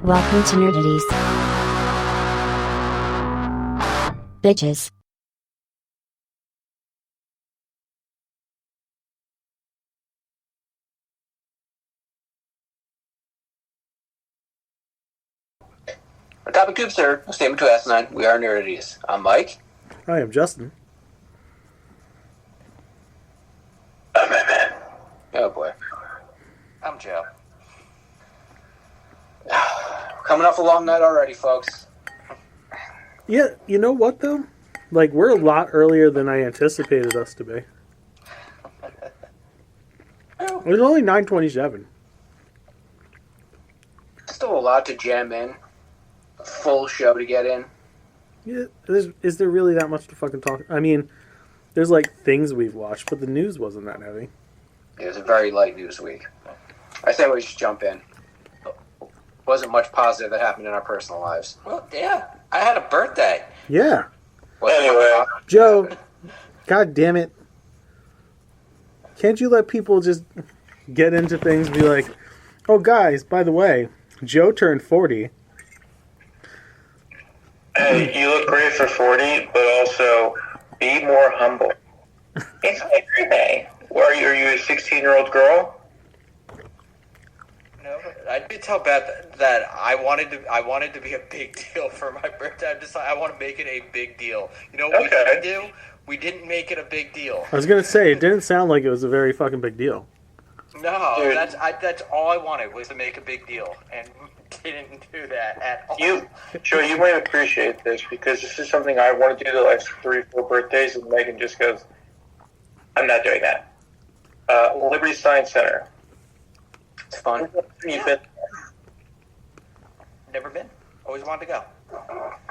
Welcome to Nerdities. Bitches. On topic 2, sir. Statement to asinine. We are Nerdities. I'm Mike. I am Justin. I'm man. Oh boy. I'm Joe. Coming off a long night already, folks. Yeah, you know what though? Like, we're a lot earlier than I anticipated us to be. It was only 9:27. Still a lot to jam in. A full show to get in. Yeah, is there really that much to fucking talk? I mean, there's like things we've watched, but the news wasn't that heavy. It was a very light news week. I say we should jump in. Wasn't much positive that happened in our personal lives. Well, yeah, I had a birthday. Yeah. Anyway. Joe, god damn it. Can't you let people just get into things and be like, oh guys, by the way, Joe turned 40. Hey, you look great for 40, but also be more humble. It's my birthday. Are you a 16-year-old girl? No, I did tell Beth that I wanted to be a big deal for my birthday. I want to make it a big deal. You know what we didn't do? We didn't make it a big deal. I was gonna say, it didn't sound like it was a very fucking big deal. No, Dude. that's all I wanted was to make a big deal, and didn't do that at all. Joe, you might appreciate this because this is something I want to do the last 3-4 birthdays, and Megan just goes, I'm not doing that. Liberty Science Center. It's fun. You've been? Never been. Always wanted to go.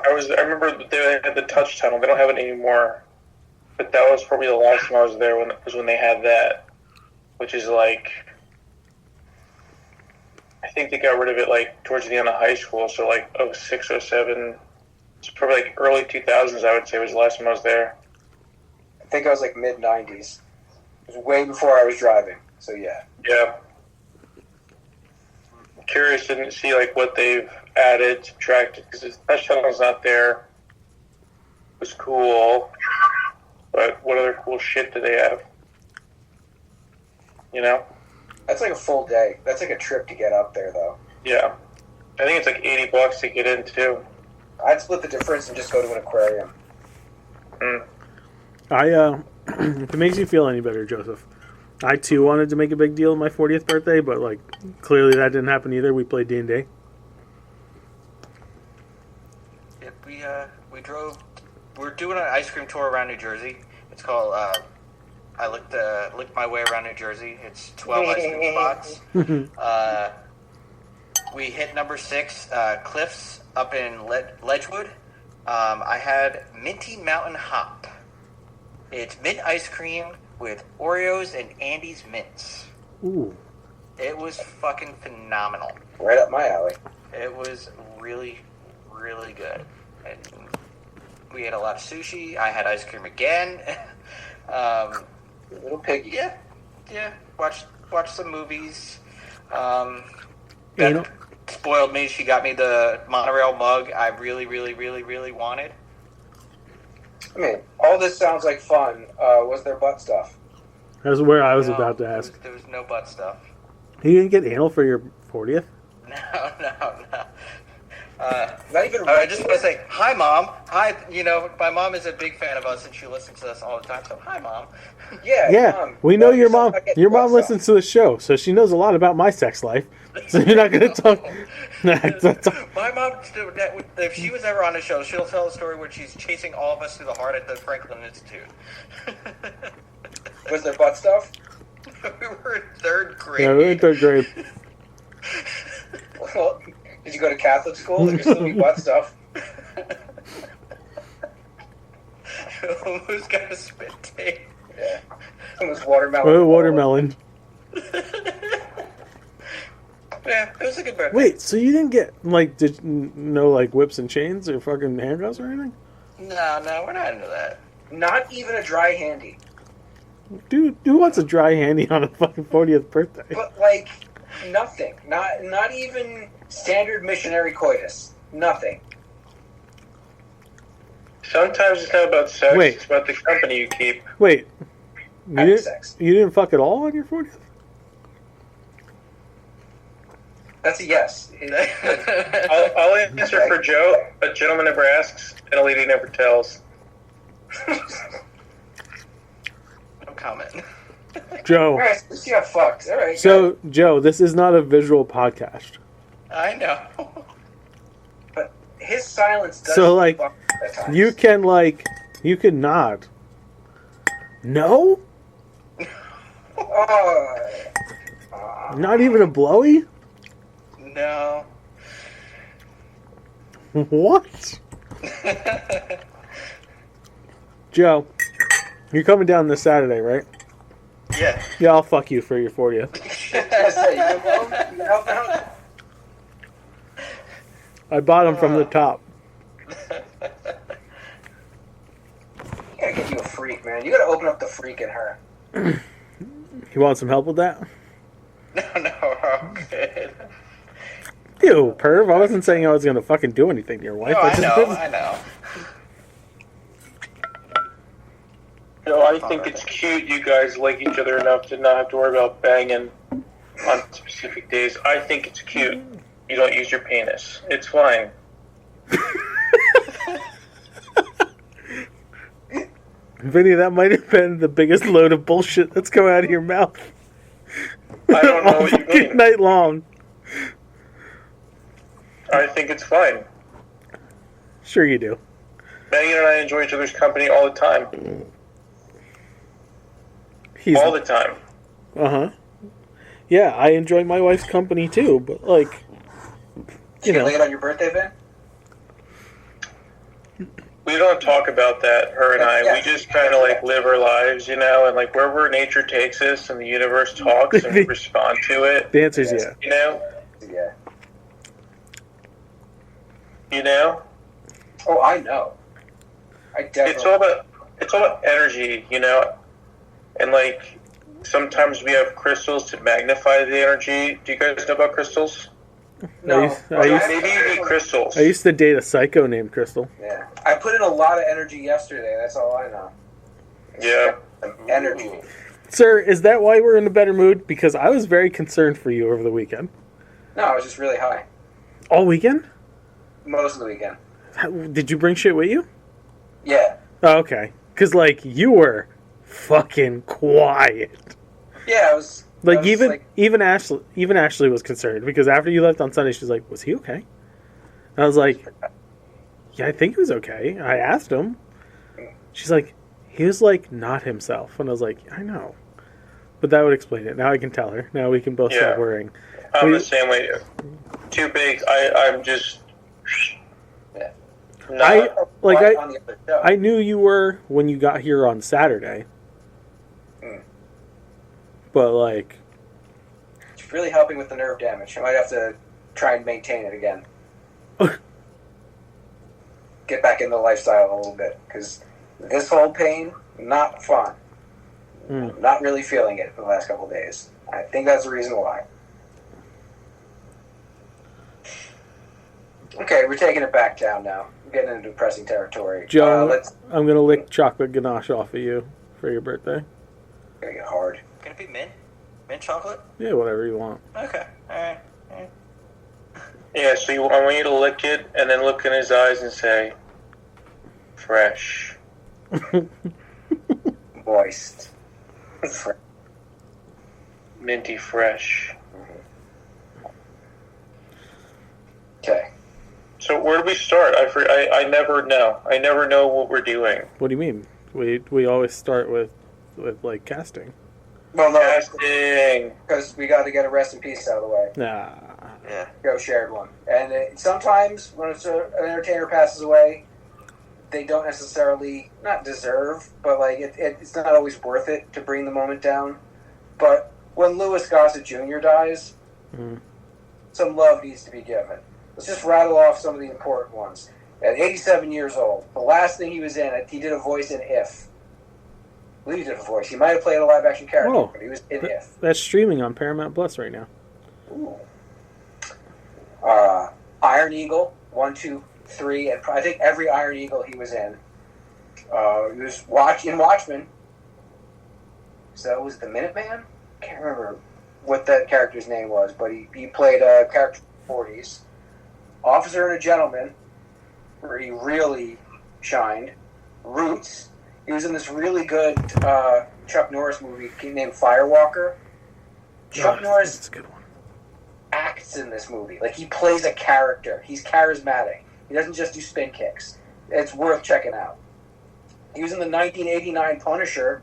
I remember they had the touch tunnel. They don't have it anymore. But that was probably the last time I was there when they had that. Which is like, I think they got rid of it like towards the end of high school. So like 06, 07. It's probably like early 2000s, I would say, was the last time I was there. I think I was like mid-90s. It was way before I was driving. So yeah. Yeah. Curious to see like what they've added, subtracted, because the touch tunnel's not there. It was cool, but what other cool shit do they have? You know? That's like a full day. That's like a trip to get up there, though. Yeah. I think it's like $80 to get in too. I'd split the difference and just go to an aquarium. If it makes you feel any better, Joseph, I too wanted to make a big deal on my 40th birthday, but like clearly that didn't happen either. We played D&D. Yep, we drove. We're doing an ice cream tour around New Jersey. It's called. I licked my way around New Jersey. It's 12 ice cream spots. We hit number 6, Cliffs up in Ledgewood. I had Minty Mountain Hop. It's mint ice cream with Oreos and Andes Mints. Ooh. It was fucking phenomenal. Right up my alley. It was really, really good. And we had a lot of sushi. I had ice cream again. Little piggy. Yeah. Watched some movies. Anal. Spoiled me. She got me the monorail mug I really, really, really, really wanted. I mean, all this sounds like fun. Was there butt stuff? That's where I was No, about to ask. There was no butt stuff. You didn't get anal for your 40th? No. Not even. I just want to say, hi, Mom. Hi, my mom is a big fan of us, and she listens to us all the time. So, hi, Mom. Yeah, Mom, we know your mom. not getting Your mom butt listens to the show, so she knows a lot about my sex life. So you're not going to talk. My mom, if she was ever on the show, she'll tell a story where she's chasing all of us through the heart at the Franklin Institute. Was there butt stuff? We were in 3rd grade. Yeah, we were in 3rd grade. Well, did you go to Catholic school? There could still be butt stuff. Almost got a spit take. Yeah. It was watermelon. Oh, watermelon. Yeah, it was a good birthday. Wait, so you didn't get, like, no, like, whips and chains or fucking handcuffs or anything? No, we're not into that. Not even a dry handy. Dude, who wants a dry handy on a fucking 40th birthday? But, like, Nothing. Not even standard missionary coitus. Nothing. Sometimes it's not about sex, Wait. it's about the company you keep. Wait, Having sex. you didn't fuck at all on your 40th? That's a yes. I'll answer for Joe. A gentleman never asks, and a lady never tells. No comment. Joe. All right, so you got fucked. All right. So, Joe, this is not a visual podcast. I know. but his silence does. So, like, fuck at times. you can nod. No? Not even a blowy? No. What? Joe, you're coming down this Saturday, right? Yeah. Yeah, I'll fuck you for your 40th. I say, you can blow him? You can help out? I bought them from the top. You gotta get you a freak, man. You gotta open up the freak in her. You want some help with that? No, I'm good. Ew, perv. I wasn't saying I was gonna fucking do anything to your wife. No, I just didn't. I know. No, I think it's cute you guys like each other enough to not have to worry about banging on specific days. I think it's cute you don't use your penis. It's fine. Vinny, that might have been the biggest load of bullshit that's come out of your mouth. I don't know all what you fucking mean. night long. I think it's fine. Sure you do. Megan and I enjoy each other's company all the time. All the time. Uh-huh. Yeah, I enjoy my wife's company too, but like, Did you get laid on your birthday, Vin? We don't talk about that, her and I. We just kind of like live our lives, and like wherever nature takes us and the universe talks and we respond to it. The answer is yeah. Yeah. You know? Oh, I know. I definitely. It's all about energy, and like sometimes we have crystals to magnify the energy. Do you guys know about crystals? No. Maybe you need crystals. I used to date a psycho named Crystal. Yeah. I put in a lot of energy yesterday. That's all I know. Yeah. Energy. Sir, is that why we're in a better mood? Because I was very concerned for you over the weekend. No, I was just really high. All weekend? Most of the weekend. Did you bring shit with you? Yeah. Oh, okay. Because, like, you were fucking quiet. Yeah, I was. Like, I was even Ashley was concerned because after you left on Sunday, she's like, "Was he okay?" And I was like, "Yeah, I think he was okay." I asked him. She's like, "He was like not himself," and I was like, "I know," but that would explain it. Now I can tell her. Now we can both stop worrying. I'm the same way. Too big. I'm just. I on the other show. I knew you were when you got here on Saturday, but like. It's really helping with the nerve damage. I might have to try and maintain it again. Get back in the lifestyle a little bit. Because this whole pain, not fun. Not really feeling it for the last couple of days. I think that's the reason why. Okay, we're taking it back down now. We're getting into depressing territory. Joe, I'm going to lick chocolate ganache off of you for your birthday. Gonna get hard. Can it be mint? Mint chocolate? Yeah, whatever you want. Okay. Alright. Yeah, so I want you to lick it and then look in his eyes and say, fresh. Moist. Minty fresh. Okay. So where do we start? I never know. I never know what we're doing. What do you mean? We always start with like casting. Well, no, Casting. because we got to get a rest in peace out of the way. Nah. Yeah. Go shared one. And sometimes when an entertainer passes away, they don't necessarily not deserve, but like it's not always worth it to bring the moment down. But when Louis Gossett Jr. dies, some love needs to be given. Let's just rattle off some of the important ones. At 87 years old, the last thing he was in, he did a voice in If. I believe he did a voice. He might have played a live-action character, but he was in If. That's streaming on Paramount Plus right now. Ooh. Iron Eagle, 1, 2, 3, and I think every Iron Eagle he was in. He was in Watchmen. So that was the Minuteman? Can't remember what that character's name was, but he played a character in the 40s. Officer and a Gentleman, where he really shined. Roots. He was in this really good Chuck Norris movie named Firewalker. Chuck Norris That's a good one. acts in this movie. Like, he plays a character. He's charismatic. He doesn't just do spin kicks. It's worth checking out. He was in the 1989 Punisher.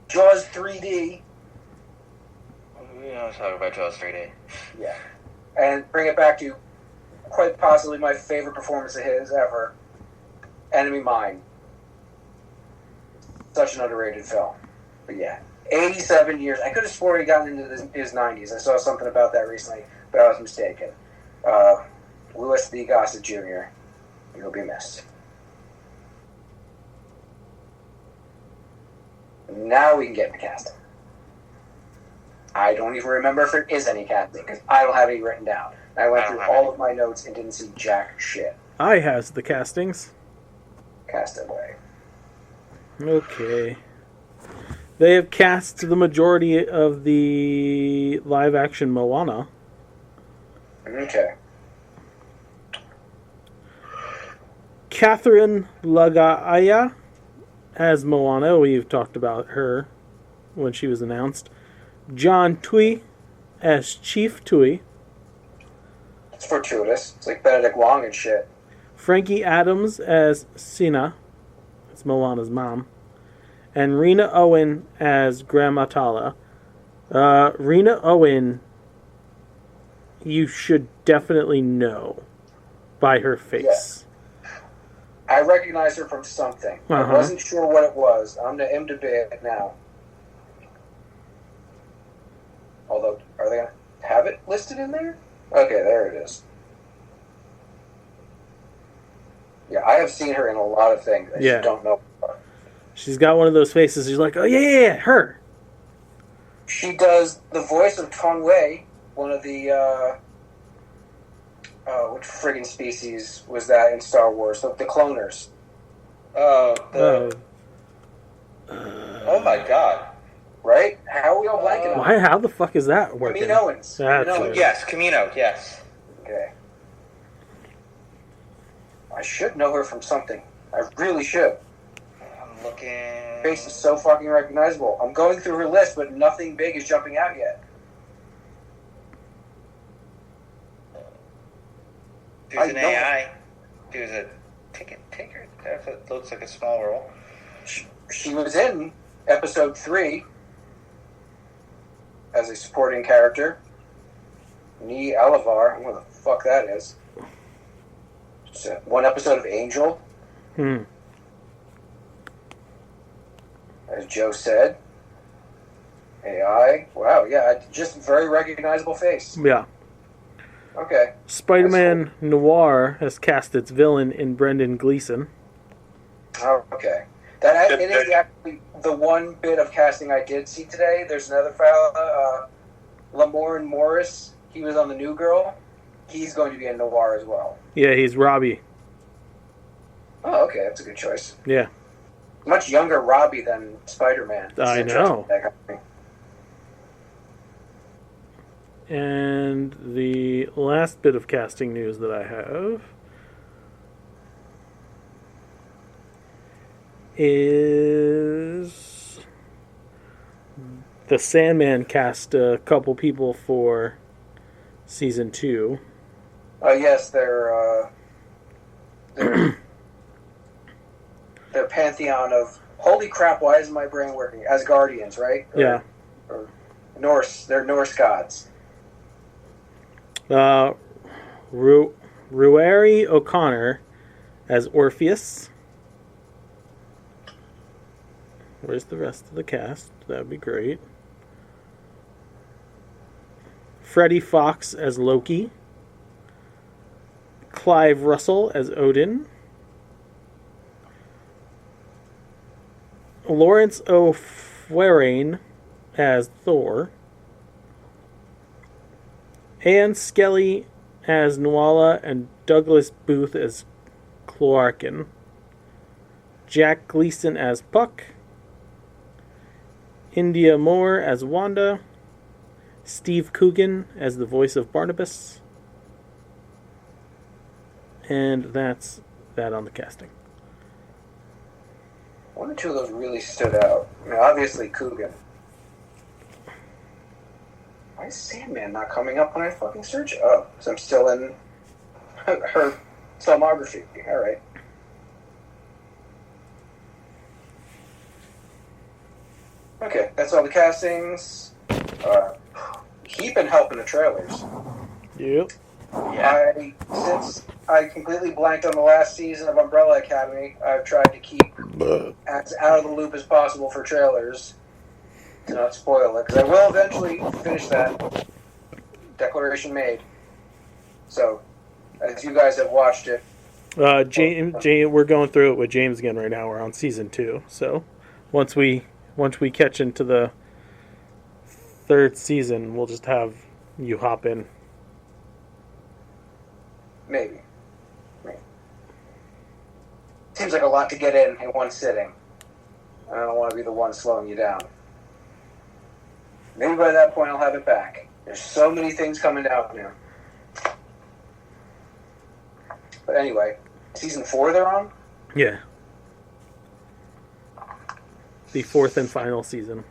Jaws 3D. We don't talk about Jaws 3D. Yeah. And bring it back to quite possibly my favorite performance of his ever. Enemy Mine. Such an underrated film. But yeah. 87 years. I could have sworn he got into his 90s. I saw something about that recently, but I was mistaken. Louis D. Gossett Jr. You'll be missed. Now we can get into casting. I don't even remember if there is any casting, because I don't have any written down. I went through all of my notes and didn't see jack shit. I has the castings. Cast away. Okay. They have cast the majority of the live-action Moana. Okay. Catherine Lagaaya as Moana. We've talked about her when she was announced. John Tui as Chief Tui. It's fortuitous. It's like Benedict Wong and shit. Frankie Adams as Sina. That's Moana's mom. And Rena Owen as Grandma Tala. Rena Owen, you should definitely know by her face. Yeah. I recognize her from something. I wasn't sure what it was. I'm going to IMDb it now. Although, are they going to have it listed in there? Okay, there it is. Yeah, I have seen her in a lot of things. I just don't know. She's got one of those faces. She's like, oh, yeah, her. She does the voice of Tong Wei, one of the, which friggin' species was that in Star Wars? The cloners. Oh my god. Right? How are we all blanking on? How the fuck is that working? Kaminoans. Yes, Camino, yes. Okay. I should know her from something. I really should. I'm looking. Her face is so fucking recognizable. I'm going through her list, but nothing big is jumping out yet. There's an AI. There's a ticket taker. That looks like a small role. She was in episode 3 as a supporting character. Ni Alavar. I don't know what the fuck that is. It's one episode of Angel. As Joe said. AI. Wow, yeah, just very recognizable face. Yeah. Okay. Spider-Man Noir has cast its villain in Brendan Gleeson. Oh, okay. It is actually the one bit of casting I did see today. There's another fella, Lamorne Morris. He was on The New Girl. He's going to be in Noir as well. Yeah, he's Robbie. Oh, okay. That's a good choice. Yeah. Much younger Robbie than Spider-Man. I know. And the last bit of casting news that I have is the Sandman cast a couple people for season 2. Oh, yes, they're their pantheon of... Holy crap, why isn't my brain working? Asgardians, right? Or Norse. They're Norse gods. Ruairi O'Connor as Orpheus. Where's the rest of the cast? That'd be great. Freddie Fox as Loki. Clive Russell as Odin. Lawrence O'Fuarain as Thor. Anne Skelly as Nuala and Douglas Booth as Cloarkin. Jack Gleason as Puck. India Moore as Wanda. Steve Coogan as the voice of Barnabas. And that's that on the casting. One or two of those really stood out. I mean, obviously Coogan. Why is Sandman not coming up when I fucking search? Oh, because I'm still in her filmography. All right. Okay, that's all the castings. Keep been helping the trailers. Yep. Yeah. Since I completely blanked on the last season of Umbrella Academy, I've tried to keep as out of the loop as possible for trailers to not spoil it, because I will eventually finish that. Declaration made. So, as you guys have watched it, James, we're going through it with James again right now. We're on season 2. So once we catch into the 3rd season, we'll just have you hop in. maybe. Seems like a lot to get in one sitting. I don't want to be the one slowing you down. Maybe by that point I'll have it back. There's so many things coming out now. But anyway, season 4 they're on? Yeah. The 4th and final season.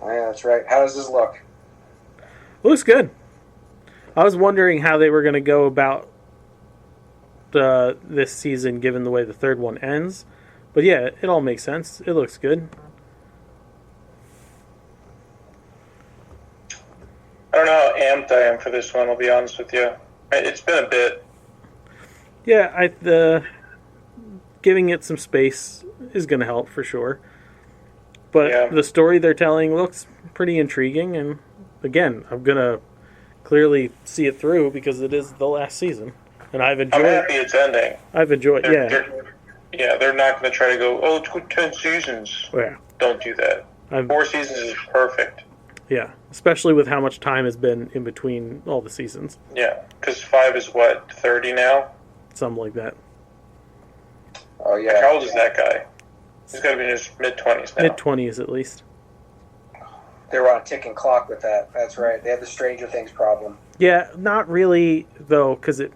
Oh, yeah, that's right. How does this look? Looks good. I was wondering how they were going to go about this season, given the way the 3rd one ends. But yeah, it all makes sense. It looks good. I don't know how amped I am for this one, I'll be honest with you. It's been a bit. Yeah, giving it some space is going to help for sure. But Yeah. the story they're telling looks pretty intriguing, and again, I'm going to clearly see it through because it is the last season. And I've enjoyed I'm happy it's ending. I've enjoyed, yeah. They're not going to try to go, oh, it's 10 seasons. Yeah. Don't do that. 4 seasons is perfect. Yeah, especially with how much time has been in between all the seasons. Yeah, because 5 is what, 30 now? Something like that. Oh, yeah. How old is that guy? He's got to be in his mid-20s now. Mid-20s at least. They were on a ticking clock with that. That's right. They had the Stranger Things problem. Yeah, not really, though, because it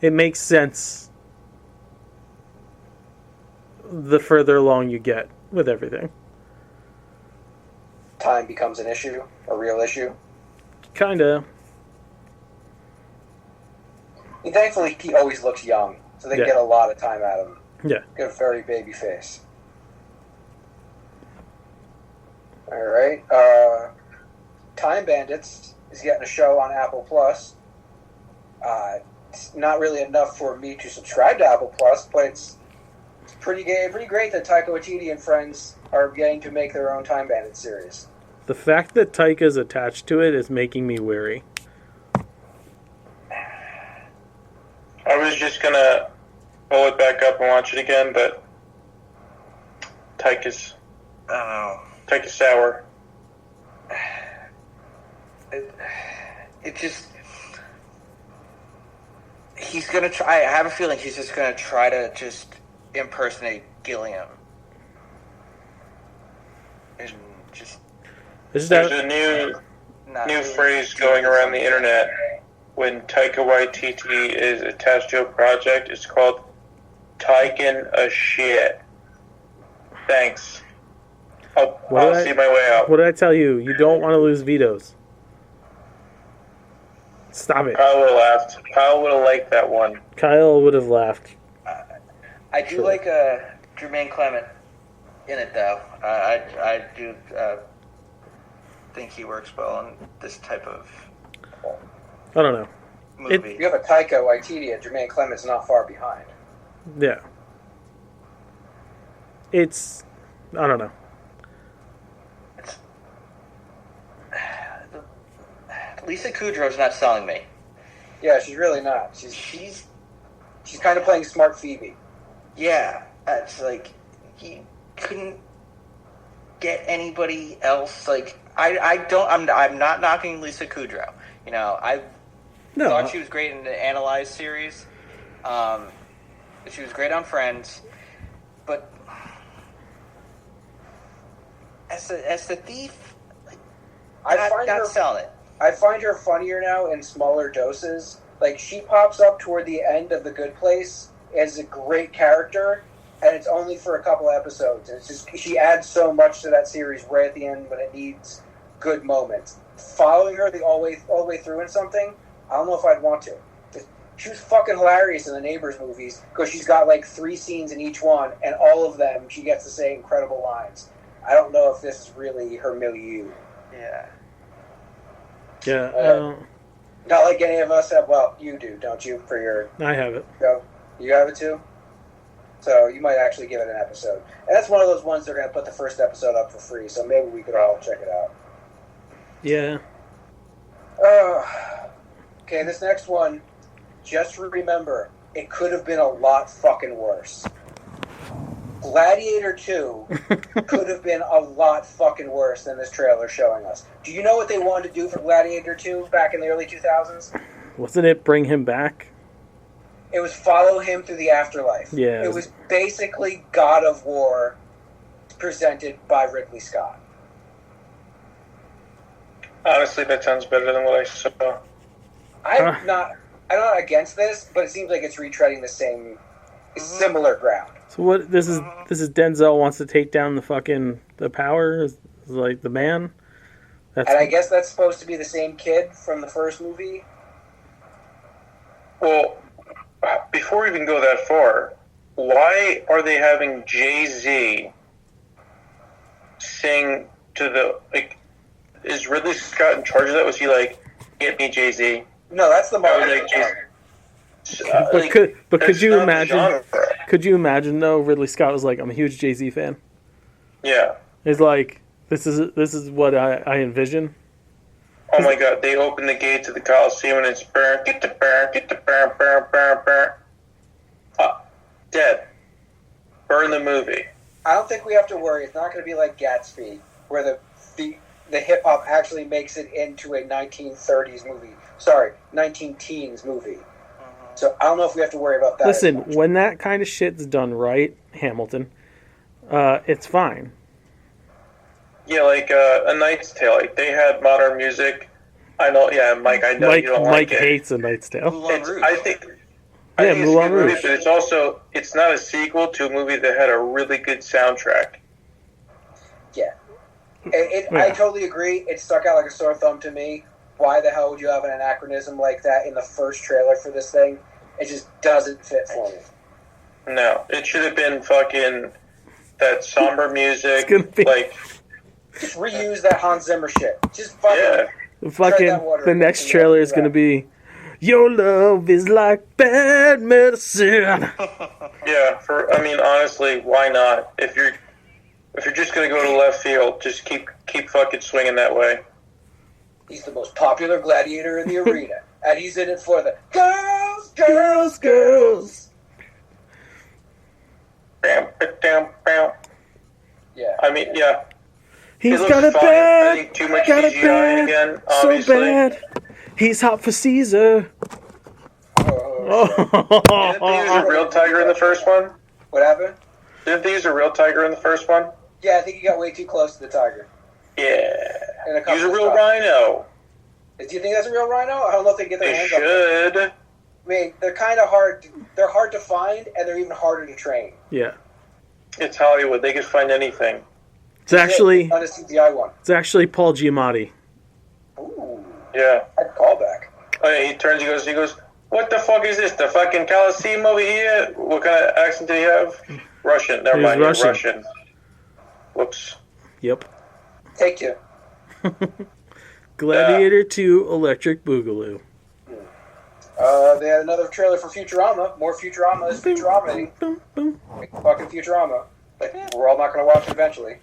makes sense the further along you get with everything. Time becomes an issue, a real issue. Kinda. And thankfully, he always looks young, so they Yeah. get a lot of time out of him. Yeah. Get a very baby face. All right. Time Bandits is getting a show on Apple Plus. It's not really enough for me to subscribe to Apple Plus, but it's pretty great that Taika Waititi and friends are getting to make their own Time Bandits series. The fact that Taika's attached to it is making me wary. I was just going to pull it back up and watch it again, but Taika's sour. It just... He's going to try... I have a feeling he's just going to try to just impersonate Gilliam. And just... There's a new phrase going around the internet when Taika Waititi is attached to a project. It's called Taikin a shit. Thanks. I'll see my way out. What did I tell you? You don't want to lose vetoes. Stop it. Kyle would have laughed. Kyle would have liked that one. Kyle would have laughed. I do like Jermaine Clement in it, though. I do think he works well in this type of I don't know. movie. You have a Taika Waititi and Jermaine Clement's not far behind. Yeah. It's... I don't know. Lisa Kudrow's not selling me. Yeah, she's really not. She's kind of playing smart Phoebe. Yeah, it's like he couldn't get anybody else. Like I don't. I'm not knocking Lisa Kudrow. You know, I thought she was great in the Analyze series. She was great on Friends, but as the thief, like, not selling it. I find her funnier now in smaller doses. Like, she pops up toward the end of The Good Place as a great character, and it's only for a couple episodes. It's just she adds so much to that series right at the end when it needs good moments. Following her all the way through in something, I don't know if I'd want to. She was fucking hilarious in the Neighbors movies because she's got like 3 scenes in each one, and all of them she gets to say incredible lines. I don't know if this is really her milieu. Yeah. Yeah. Not like any of us have. Well, you do, don't you? For your, I have it. You have it too. So you might actually give it an episode. And that's one of those ones they're going to put the first episode up for free. So maybe we could all check it out. Yeah. Okay, this next one. Just remember, it could have been a lot fucking worse. Gladiator 2 could have been a lot fucking worse than this trailer showing us. Do you know what they wanted to do for Gladiator 2 back in the early 2000s? Wasn't it Bring Him Back? It was follow him through the afterlife. Yeah. It was basically God of War presented by Ridley Scott. Honestly, that sounds better than what I saw. I'm not against this, but it seems like it's retreading the same, similar ground. So what? This is Denzel wants to take down the power, is like the man. And I guess that's supposed to be the same kid from the first movie. Well, before we even go that far, why are they having Jay-Z sing to the, like, is Ridley Scott in charge of that? Was he like, get me Jay-Z? No, that's the Marvel. But could you imagine? Could you imagine though? Ridley Scott was like, "I'm a huge Jay-Z fan." Yeah, he's like, "This is what I envision." Oh my God! They open the gate to the Coliseum and it's burn, get the burn. Dead. Burn the movie. I don't think we have to worry. It's not going to be like Gatsby, where the hip hop actually makes it into a 1930s movie. Sorry, 19-teens movie. So I don't know if we have to worry about that. Listen, when that kind of shit's done right, Hamilton, it's fine. Yeah, like A Knight's Tale. Like, they had modern music. I know, yeah, Mike. I know you don't like it. Mike hates A Knight's Tale. I think it's a good movie, but it's not a sequel to a movie that had a really good soundtrack. Yeah. I totally agree. It stuck out like a sore thumb to me. Why the hell would you have an anachronism like that in the first trailer for this thing? It just doesn't fit for me. No, it should have been fucking that somber music. Just reuse that Hans Zimmer shit. Just fucking the next trailer is gonna be, your love is like bad medicine. Yeah, honestly, why not? If you're just gonna go to left field, just keep fucking swinging that way. He's the most popular gladiator in the arena, and he's in it for the girls, girls, girls. Bam, bam, bam. Yeah. Yeah. He's got a bad, too much CGI again, obviously. So bad. He's hot for Caesar. Didn't they use a real tiger in the first one? What happened? Didn't they use a real tiger in the first one? Yeah, I think he got way too close to the tiger. Yeah. Use a real rhino. Do you think that's a real rhino? I don't know if they can get their hands on it. They should. I mean, they're kind of hard. They're hard to find, and they're even harder to train. Yeah. It's Hollywood. They can find anything. It's actually not a CGI one. It's actually Paul Giamatti. Ooh. Yeah. I'd call back. Oh, yeah, he turns. He goes. What the fuck is this? The fucking Coliseum over here? What kind of accent did he have? Russian. Never mind. Russian. Whoops. Yep. Take two. Gladiator 2 Electric Boogaloo. They had another trailer for Futurama. More Futurama is Futurama. Fucking Futurama. Like, we're all not going to watch it eventually.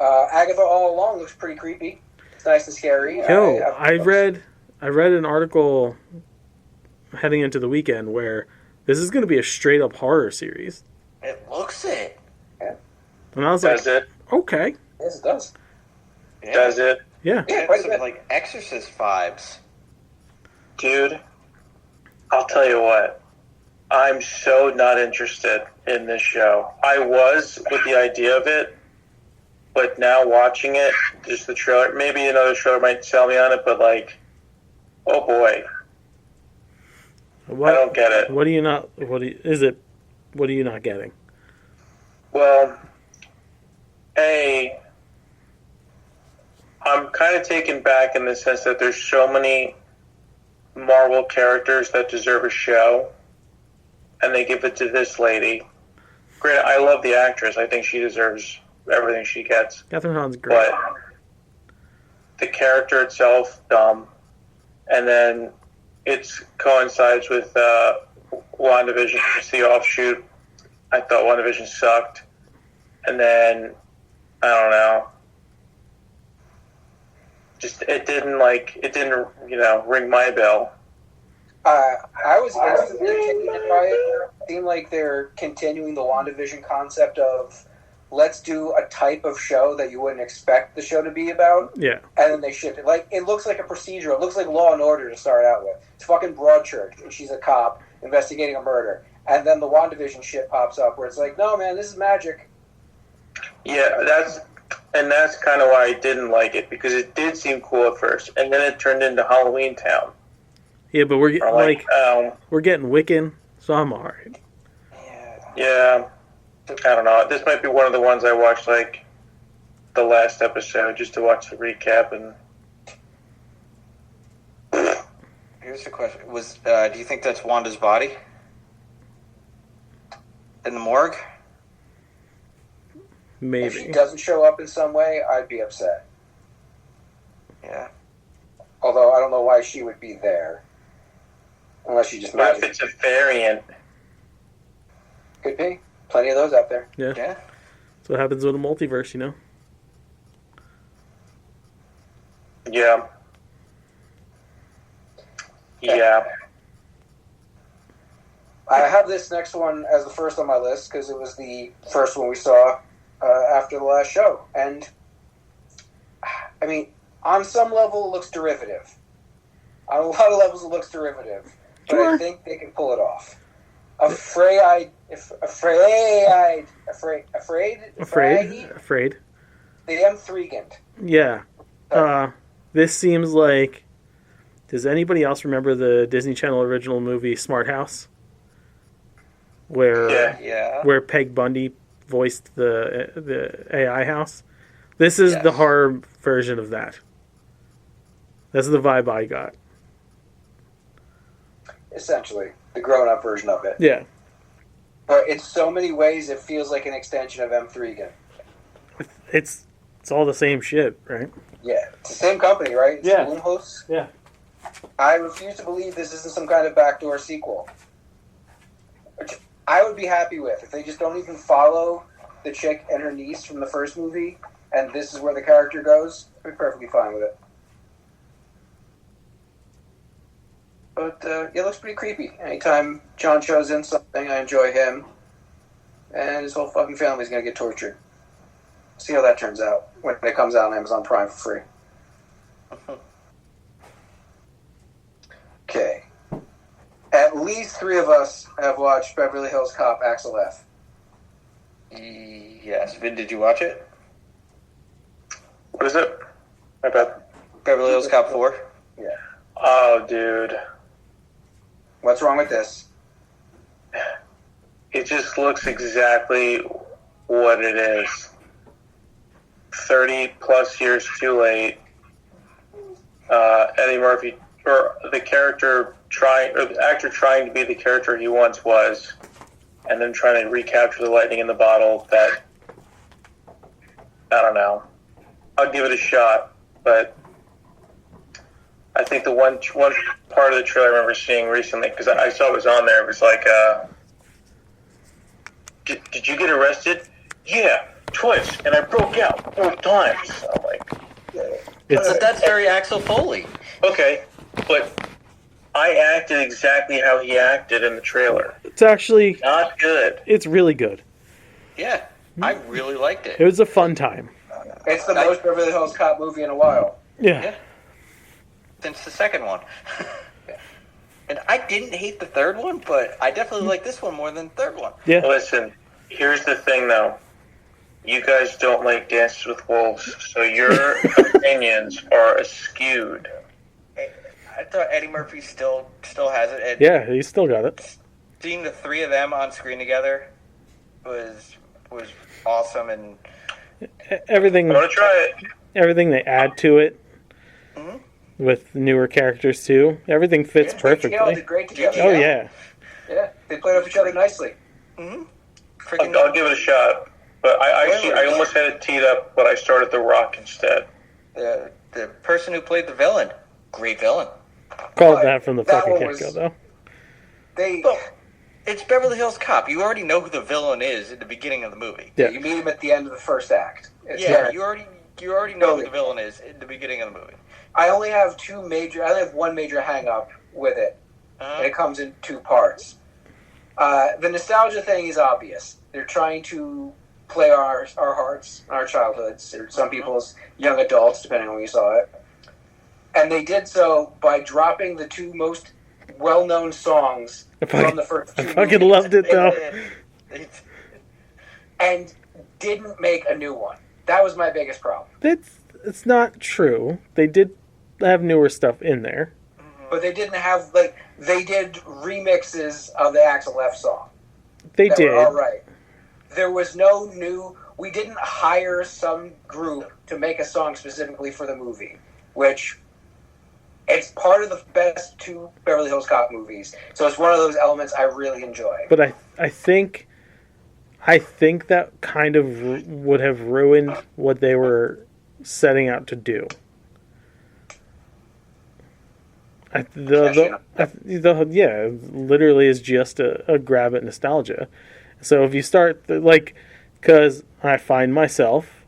Agatha All Along looks pretty creepy. It's nice and scary. I read an article heading into the weekend where this is going to be a straight up horror series. It looks it. And I was Does like, it? okay. Yes, it does. Yeah. Does it? Yeah. Yeah, It quite has a some, bit. like, Exorcist vibes. Dude, I'll tell you what. I'm so not interested in this show. I was with the idea of it, but now watching it, just the trailer, maybe another trailer might sell me on it, but like, oh boy, What, I don't get it. What are you not getting? Well, I'm kind of taken back in the sense that there's so many Marvel characters that deserve a show, and they give it to this lady. Granted, I love the actress. I think she deserves everything she gets. Catherine Hahn's great. But the character itself, dumb. And then it coincides with WandaVision. It's the offshoot. I thought WandaVision sucked. And then, I don't know. Just, it didn't, ring my bell. I was entertained by it. It seemed like they're continuing the WandaVision concept of let's do a type of show that you wouldn't expect the show to be about. Yeah. And then they shift it. Like, it looks like a procedural. It looks like Law and Order to start out with. It's fucking Broadchurch, and she's a cop investigating a murder. And then the WandaVision shit pops up where it's like, no, man, this is magic. Yeah, that's kind of why I didn't like it, because it did seem cool at first, and then it turned into Halloween Town. Yeah, but we're I'm we're getting Wiccan, so I'm alright. Yeah, I don't know. This might be one of the ones I watched, like, the last episode, just to watch the recap. And Here's the question: do you think that's Wanda's body in the morgue? If she Maybe. doesn't show up in some way, I'd be upset. Yeah. Although I don't know why she would be there. Unless she just what if magic. it's a variant? Could be. Plenty of those out there. Yeah. Yeah. That's what happens with a multiverse, you know? Yeah. Yeah. I have this next one as the first on my list because it was the first one we saw after the last show. And, I mean, on some level it looks derivative. On a lot of levels it looks derivative. But Sure. I think they can pull it off. Afraid. The M3gant. Yeah. This seems like... Does anybody else remember the Disney Channel original movie Smart House? Yeah. Where Peg Bundy voiced the AI house? This is Yes. the horror version of that. That's the vibe I got. Essentially. The grown-up version of it. Yeah. But in so many ways it feels like an extension of M3gant. It's all the same shit, right? Yeah. It's the same company, right? It's Yeah. Blumhouse. Yeah. I refuse to believe this isn't some kind of backdoor sequel. Which I would be happy with if they just don't even follow the chick and her niece from the first movie, and this is where the character goes. I'd be perfectly fine with it. But it looks pretty creepy. Anytime John shows in something, I enjoy him, and his whole fucking family's gonna get tortured. See how that turns out when it comes out on Amazon Prime for free. Okay. At least 3 of us have watched Beverly Hills Cop Axel F. Yes. Vin, did you watch it? What is it? My bad. Beverly Hills Cop 4? Yeah. Oh, dude. What's wrong with this? It just looks exactly what it is. 30 plus years too late. Eddie Murphy, or the actor trying to be the character he once was, and then trying to recapture the lightning in the bottle. That, I don't know. I'll give it a shot, but I think the one part of the trailer I remember seeing recently, because I saw it was on there, it was like, did you get arrested? Yeah, twice, and I broke out both times. I'm like, It's That's very Axel Foley. okay, but I acted exactly how he acted in the trailer. actually Not good. it's really good. Yeah. I really liked it. It was a fun time. It's the most Beverly Hills Cop movie in a while. Yeah. Since the second one. And I didn't hate the third one, but I definitely like this one more than the third one. Yeah. Listen, here's the thing, though. You guys don't like Dances with Wolves, so your opinions are skewed. I thought Eddie Murphy still has it. And Yeah, he still got it. seeing the three of them on screen together was awesome, and Everything. I want to try it. Everything they add to it with newer characters too. Everything fits perfectly. JGL did great together. Oh yeah. Yeah, they played off each other nicely. I'll give it a shot. But I almost had it teed up, but I started The Rock instead. The person who played the villain, great villain. Called that from the that fucking one was- get-go, though. It's Beverly Hills Cop. You already know who the villain is at the beginning of the movie. Yeah. You meet him at the end of the first act. It's Yeah, there. you already know who the villain is at the beginning of the movie. I only have one major hang-up with it, and it comes in two parts. The nostalgia thing is obvious. They're trying to play our hearts, our childhoods, or some people's young adults, depending on when you saw it. And they did so by dropping the two most well-known songs from the first two I fucking movies. loved it, though. And didn't make a new one. That was my biggest problem. It's not true. They did have newer stuff in there. But they didn't have, they did remixes of the Axel F song. They That did. were all right. There was no new. We didn't hire some group to make a song specifically for the movie, which it's part of the best two Beverly Hills Cop movies. So it's one of those elements I really enjoy. But I think that kind of would have ruined what they were setting out to do. Literally is just a grab at nostalgia. So if you start because I find myself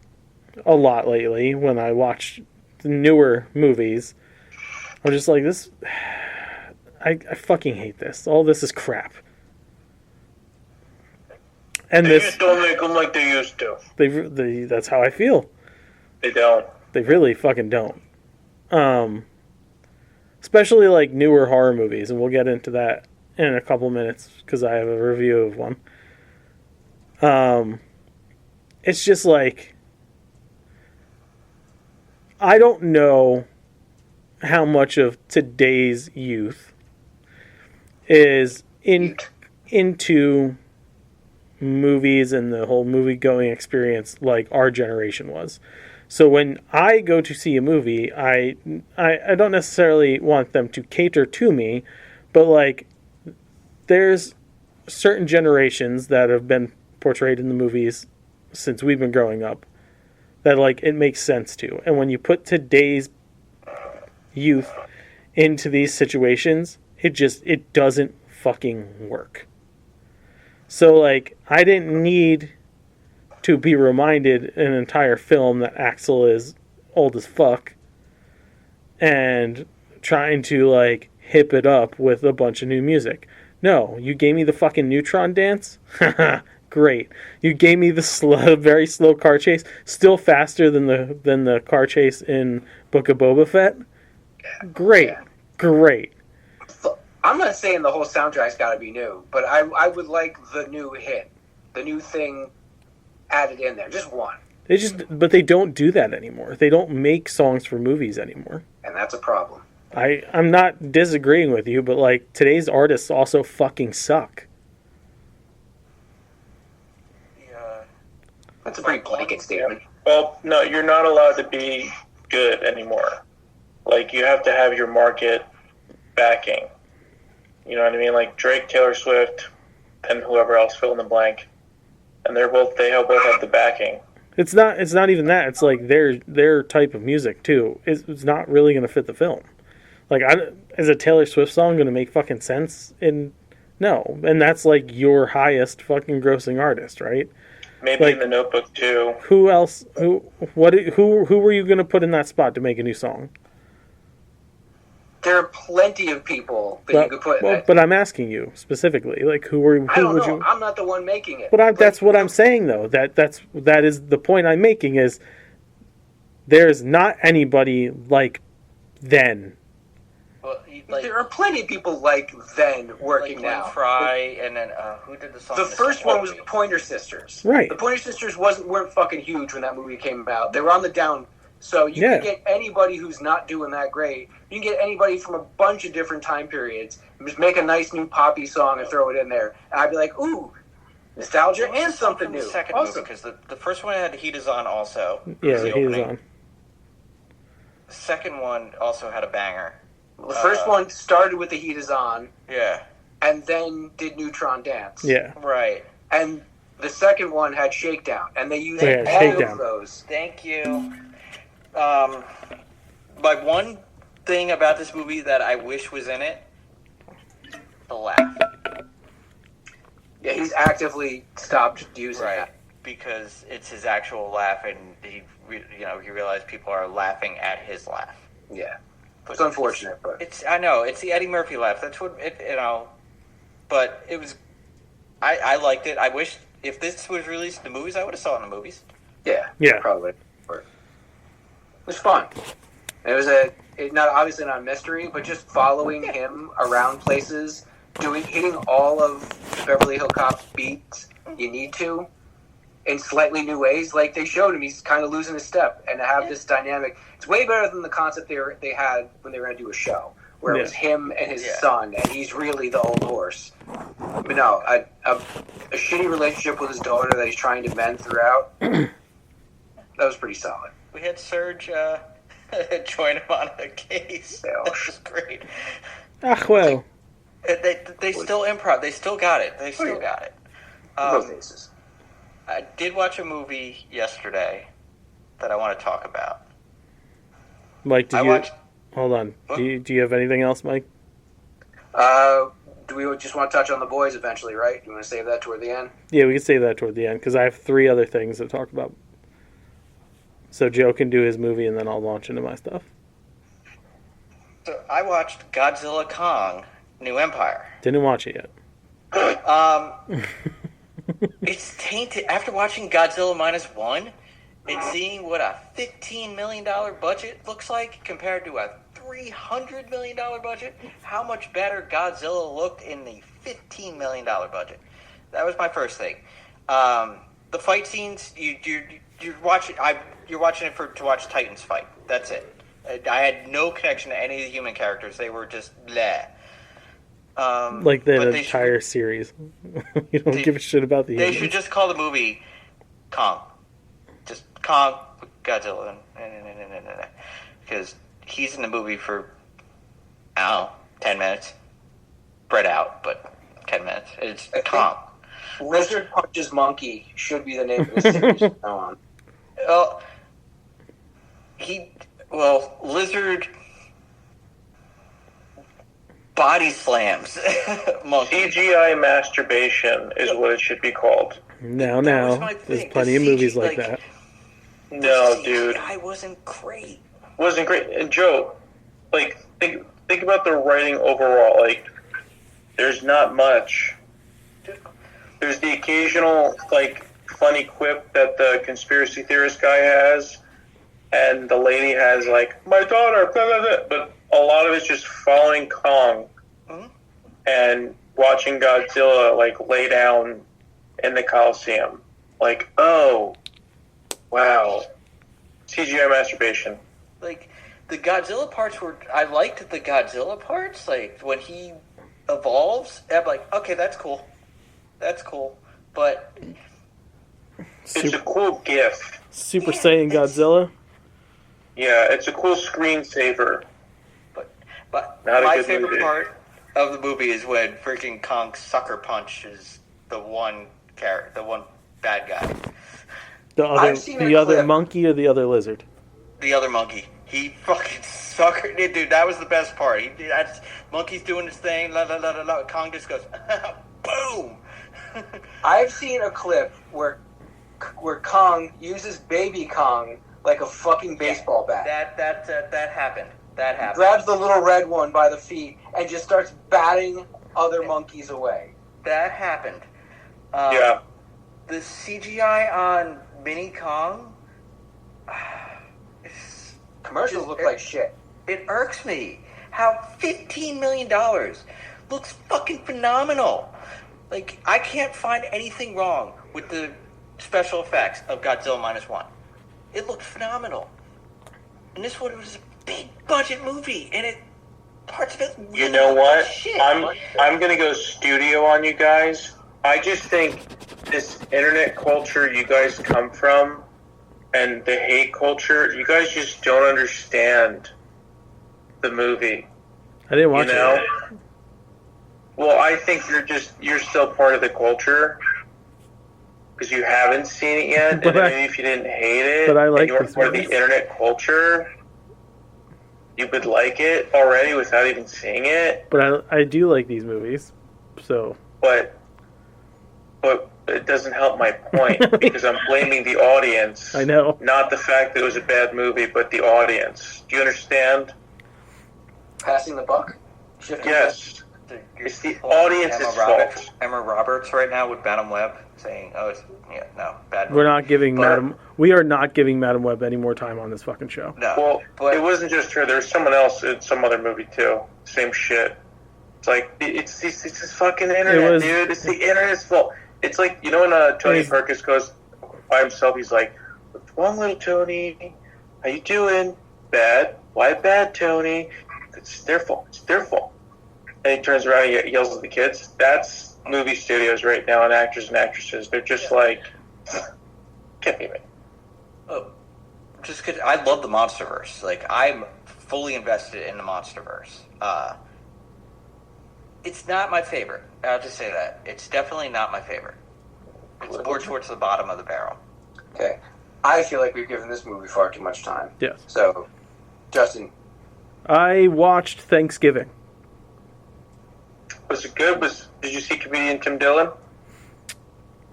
a lot lately when I watch the newer movies, I'm just like this. I fucking hate this. All this is crap. And They just don't make them like they used to. they that's how I feel. They don't. They really fucking don't. Especially like newer horror movies, and we'll get into that in a couple minutes because I have a review of one. It's just like I don't know how much of today's youth is into movies and the whole movie going experience like our generation was. So when I go to see a movie, I don't necessarily want them to cater to me, but like there's certain generations that have been portrayed in the movies since we've been growing up that like it makes sense to. And when you put today's youth into these situations, it doesn't fucking work. So like I didn't need to be reminded an entire film that Axel is old as fuck and trying to like hip it up with a bunch of new music. No, you gave me the fucking Neutron dance? Great. You gave me the very slow car chase, still faster than the car chase in Book of Boba Fett. Great. Great. I'm not saying the whole soundtrack's got to be new, but I would like the new hit, the new thing added in there, just one. But they don't do that anymore. They don't make songs for movies anymore. And that's a problem. I'm not disagreeing with you, but like today's artists also fucking suck. Yeah. That's a pretty blanket statement. Well, no, you're not allowed to be good anymore. Like, you have to have your market backing. You know what I mean? Like Drake, Taylor Swift, and whoever else, fill in the blank. And they both have the backing. It's not even that. It's like their type of music too. It's not really going to fit the film. Like, is a Taylor Swift song going to make fucking sense? No, and that's like your highest fucking grossing artist, right? Maybe like, in The Notebook too. Who else? Who were you going to put in that spot to make a new song? There are plenty of people that you could put. But I'm asking you specifically, like who would know. you? I'm not the one making it. But that's what I'm saying, though. That is the point I'm making. Is there's not anybody like then. Well, there are plenty of people like then working now. Fry, and then who did the song? The first one was the Pointer Sisters. Right. The Pointer Sisters weren't fucking huge when that movie came out. They were on the down. So you can get anybody who's not doing that great. You can get anybody from a bunch of different time periods and just make a nice new poppy song and throw it in there. And I'd be like, ooh, nostalgia and something new. The second movie, because the first one had Heat Is On also. Yeah, the Heat Is On. The second one also had a banger. The first one started with The Heat Is On. Yeah. And then did Neutron Dance. Yeah. Right. And the second one had Shakedown. And they used all Shakedown. of those. Thank you. My one thing about this movie that I wish was in it, the laugh. Yeah, he's actively stopped using that. Because it's his actual laugh, and he realized people are laughing at his laugh. Yeah. It's unfortunate, but I know it's the Eddie Murphy laugh. That's what But it was. I liked it. I wish if this was released in the movies, I would have saw it in the movies. Yeah, probably. It was fun. It was obviously not a mystery, but just following him around places, hitting all of Beverly Hills Cop's beats you need to in slightly new ways. Like they showed him, he's kind of losing his step, and to have this dynamic, it's way better than the concept they had when they were going to do a show, where it was him and his son, and he's really the old horse. But no, a shitty relationship with his daughter that he's trying to mend throughout. That was pretty solid. We had Serge join him on a case. That was great. Ah, well. They still improv. They still got it. They still got it. Both faces. I did watch a movie yesterday that I want to talk about. Mike, hold on. Do you have anything else, Mike? Do we just want to touch on The Boys eventually, right? Do you want to save that toward the end? Yeah, we can save that toward the end, because I have 3 other things to talk about. So Joe can do his movie, and then I'll launch into my stuff. So I watched Godzilla Kong, New Empire. Didn't watch it yet. It's tainted. After watching Godzilla -1 and seeing what a $15 million budget looks like compared to a $300 million budget, how much better Godzilla looked in the $15 million budget. That was my first thing. The fight scenes, you're watching it to watch Titans fight. That's it. I had no connection to any of the human characters. They were just bleh. Like the entire series. You don't give a shit about the humans. They should just call the movie Kong. Just Kong with Godzilla. Because he's in the movie for, 10 minutes. Spread out, but 10 minutes. It's Kong. Lizard Punches Monkey should be the name of the series from now on. Lizard body slams monkey. CGI masturbation is what it should be called. No. There's plenty of movies like that. No, dude. CGI wasn't great. Wasn't great. And Joe, think about the writing overall. There's not much. There's the occasional, funny quip that the conspiracy theorist guy has, and the lady has, my daughter, blah, blah, blah. But a lot of it's just following Kong and watching Godzilla, lay down in the Coliseum. Oh, wow. CGI masturbation. The Godzilla parts I liked the Godzilla parts, when he evolves, I'm okay, that's cool. That's cool. But it's a cool gif. Super Saiyan Godzilla? Yeah, it's a cool screensaver. But my favorite part of the movie is when freaking Kong sucker punches the one bad guy. The other monkey or the other lizard? The other monkey. He fucking suckered it, dude. That was the best part. Monkey's doing his thing. La la la la la. Kong just goes, boom. I've seen a clip where Kong uses baby Kong like a fucking baseball bat. That happened. That happened. Grabs the little red one by the feet and just starts batting other monkeys away. That happened. Yeah. The CGI on Mini Kong. Commercials look like shit. It irks me how $15 million looks fucking phenomenal. Like, I can't find anything wrong with the special effects of Godzilla Minus One. It looked phenomenal. And this one was a big budget movie, and parts of it really You know what? shit. I'm gonna go studio on you guys. I just think this internet culture you guys come from and the hate culture, you guys just don't understand the movie. I didn't watch it. Well, I think you're still part of the culture because you haven't seen it yet, and maybe if you didn't hate it, but I like and you were this part of the movie. internet culture, you would like it already without even seeing it. But I do like these movies, so. But it doesn't help my point because I'm blaming the audience. I know. Not the fact that it was a bad movie, but the audience. Do you understand? Passing the buck? Yes. It's the audience's fault. Emma Roberts right now with Madam Web saying, bad movie. We're not giving we are not giving Madam Web any more time on this fucking show. No. Well, but it wasn't just her. There was someone else in some other movie too. Same shit. It's like it's this fucking internet, dude. It's the internet's fault. It's like, you know, when Tony Perkins goes by himself, he's like, "What's wrong, little Tony? How you doing? Bad? Why bad, Tony? It's their fault. It's their fault." And he turns around and yells at the kids. That's movie studios right now, and actors and actresses. They're just like, can't be me. Just because I love the MonsterVerse. Like, I'm fully invested in the MonsterVerse. It's not my favorite. I'll just say that. It's definitely not my favorite. It's more towards the bottom of the barrel. Okay. I feel like we've given this movie far too much time. Yes. So, Justin. I watched Thanksgiving. Was it good? Did you see comedian Tim Dillon?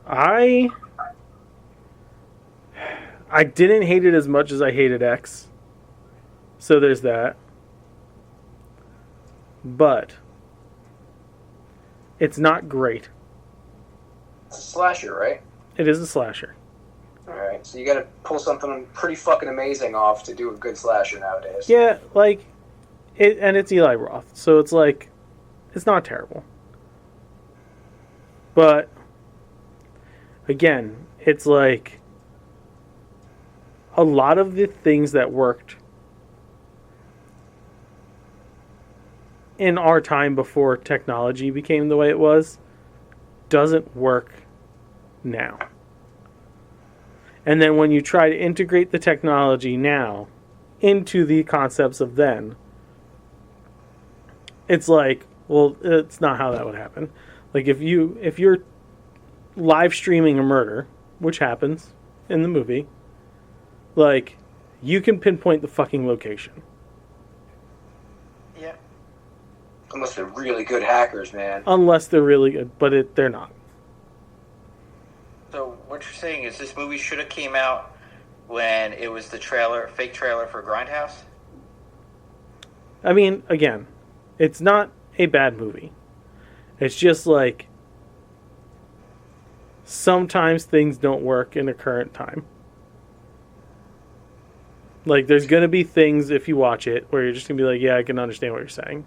I didn't hate it as much as I hated X. So there's that. But it's not great. It's a slasher, right? It is a slasher. Alright, so you gotta pull something pretty fucking amazing off to do a good slasher nowadays. Yeah, like it's Eli Roth. So it's like it's not terrible. But again, it's like a lot of the things that worked in our time before technology became the way it was doesn't work now. And then when you try to integrate the technology now into the concepts of then, it's like, well, it's not how that would happen. Like if you're live streaming a murder, which happens in the movie, like you can pinpoint the fucking location. Yeah. Unless they're really good hackers, man. Unless they're really good, but they're not. So what you're saying is this movie should have came out when it was the fake trailer for Grindhouse? I mean, again, it's not a bad movie. It's just like sometimes things don't work in a current time. Like there's going to be things if you watch it where you're just going to be like, yeah, I can understand what you're saying.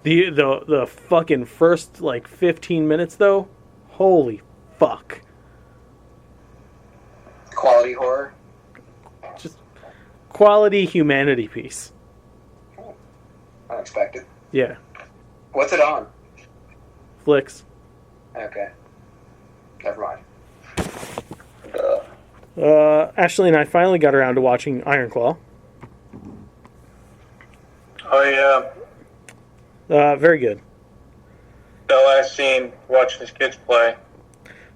The fucking first like 15 minutes though, holy fuck. Quality horror. Just quality humanity piece. Unexpected. Yeah. What's it on? Flicks. Okay. Never mind. Ashley and I finally got around to watching Iron Claw. Oh yeah. Very good. The last scene, watching his kids play.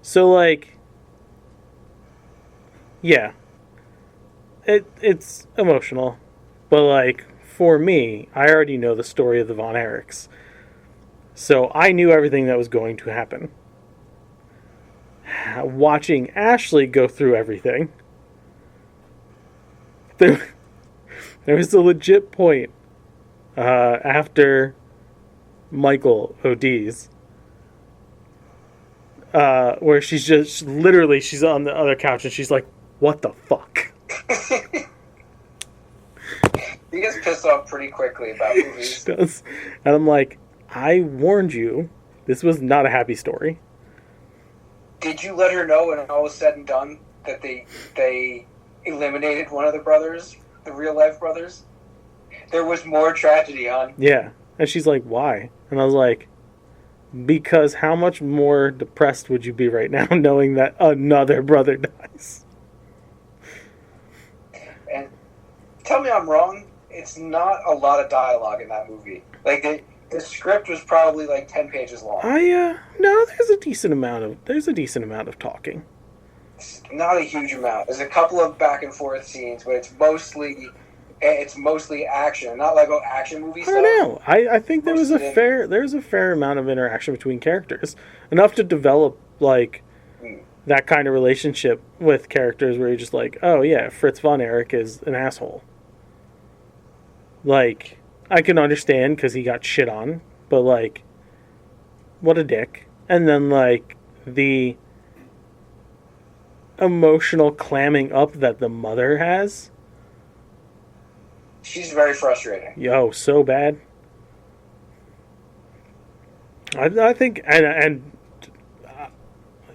So like, yeah, it's emotional, but like for me, I already know the story of the Von Erichs, so I knew everything that was going to happen. Watching Ashley go through everything there was a legit point after Michael ODs where she's just literally she's on the other couch and she's like, "What the fuck?" He gets pissed off pretty quickly about movies. She does, and I'm like, I warned you. This was not a happy story. Did you let her know when all was said and done that they eliminated one of the brothers, the real life brothers? There was more tragedy, hon. Yeah, and she's like, "Why?" And I was like, "Because how much more depressed would you be right now knowing that another brother dies?" And tell me I'm wrong. It's not a lot of dialogue in that movie. Like the script was probably like 10 pages long. No, there's a decent amount of talking. It's not a huge amount. There's a couple of back and forth scenes, but it's mostly action, not like action movie stuff. I don't know. I think there's a fair amount of interaction between characters, enough to develop like that kind of relationship with characters where you're just like, oh yeah, Fritz von Erich is an asshole. Like, I can understand because he got shit on, but like, what a dick. And then like the emotional clamming up that the mother has. She's very frustrating. Yo, so bad. I think, and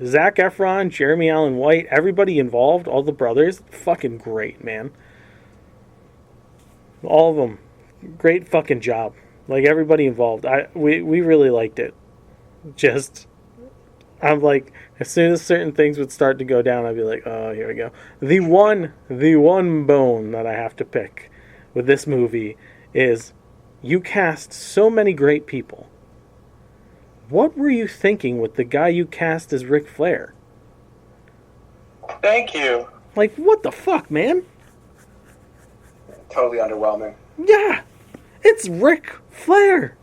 Zac Efron, Jeremy Allen White, everybody involved, all the brothers, fucking great, man. All of them, great fucking job. Like, everybody involved, we really liked it. Just, I'm like, as soon as certain things would start to go down, I'd be like, oh, here we go. The one bone that I have to pick with this movie is you cast so many great people. What were you thinking with the guy you cast as Ric Flair? Thank you. Like, what the fuck, man? Totally underwhelming. Yeah, it's Ric Flair.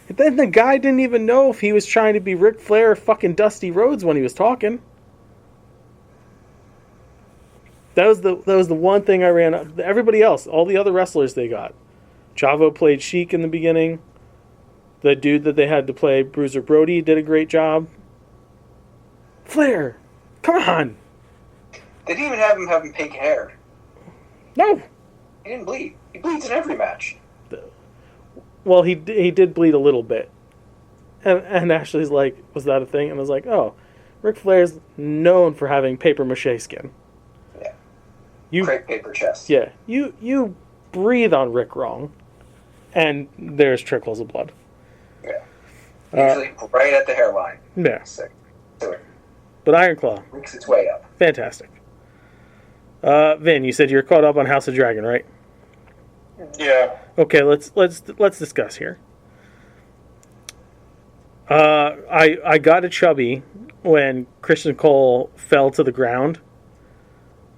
And then the guy didn't even know if he was trying to be Ric Flair or fucking Dusty Rhodes when he was talking. That was the one thing I ran up. Everybody else, all the other wrestlers they got. Chavo played Sheik in the beginning. The dude that they had to play Bruiser Brody did a great job. Flair, come on. They didn't even have him having pink hair. No. He didn't bleed. He bleeds in every match. Well, he did bleed a little bit. And Ashley's like, was that a thing? And I was like, oh, Ric Flair's known for having paper mache skin. Yeah. Crepe paper chest. Yeah. You breathe on Rick wrong, and there's trickles of blood. Yeah. Usually right at the hairline. Yeah. Sick. But Iron Claw. Works its way up. Fantastic. Vin, you said you're caught up on House of Dragon, right? Yeah. Okay, let's discuss here. I got a chubby when Christian Cole fell to the ground,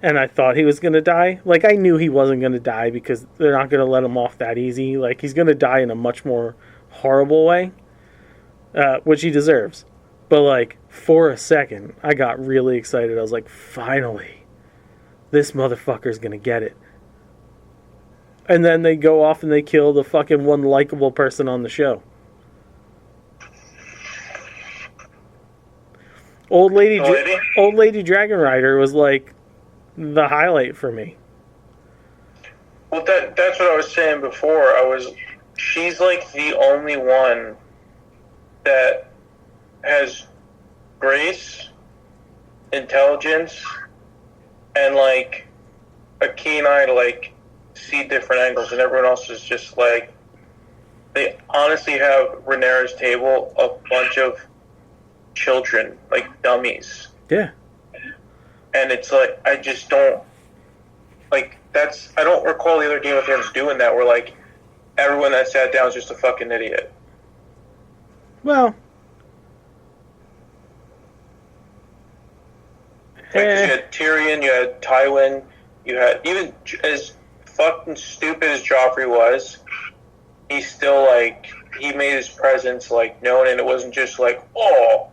and I thought he was gonna die. Like, I knew he wasn't gonna die because they're not gonna let him off that easy. Like, he's gonna die in a much more horrible way, which he deserves. But like, for a second, I got really excited. I was like, finally, this motherfucker's gonna get it. And then they go off and they kill the fucking one likable person on the show. Old Lady Dragon Rider was like the highlight for me. Well, that's what I was saying before. She's like the only one that has grace, intelligence, and like a keen eye to like see different angles, and everyone else is just like, they honestly have Rhaenyra's table a bunch of children, like dummies. Yeah. And it's like, I just don't, like, I don't recall the other Game of Thrones doing that, where like everyone that sat down is just a fucking idiot. Well, like, you had Tyrion, you had Tywin, you had, even as fucking stupid as Joffrey was, he still, like, he made his presence, like, known, and it wasn't just like, oh,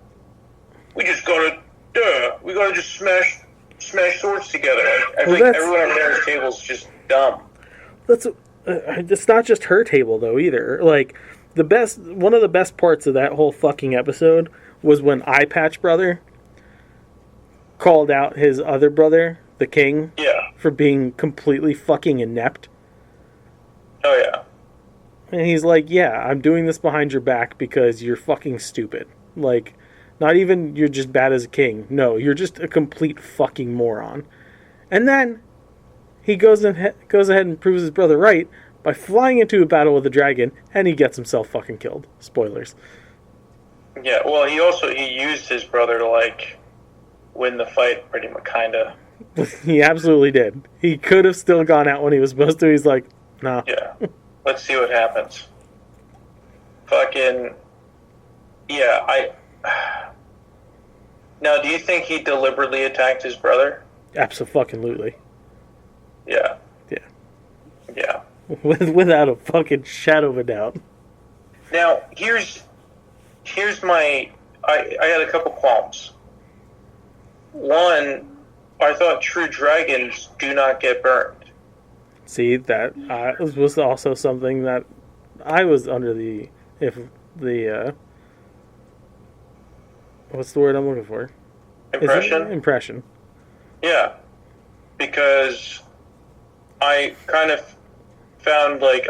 we gotta just smash smash swords together. I Well, think everyone at their table is just dumb. It's not just her table though either. Like one of the best parts of that whole fucking episode was when Eye Patch Brother called out his other brother, the King, for being completely fucking inept. Oh yeah. And he's like, yeah, I'm doing this behind your back because you're fucking stupid. Like, not even you're just bad as a king. No, you're just a complete fucking moron. And then he goes ahead and proves his brother right by flying into a battle with a dragon, and he gets himself fucking killed. Spoilers. Yeah, well, he used his brother to, like, win the fight, pretty much, kinda. He absolutely did. He could have still gone out when he was supposed to. He's like, nah. Yeah. Let's see what happens. Fucking... Yeah, Now, do you think he deliberately attacked his brother? Absolutely. Yeah. Yeah. Yeah. Without a fucking shadow of a doubt. Now, here's my... I had a couple qualms. One, I thought true dragons do not get burned. See, that was also something that I was under what's the word I'm looking for? Impression? Impression. Yeah. Because I kind of found, like,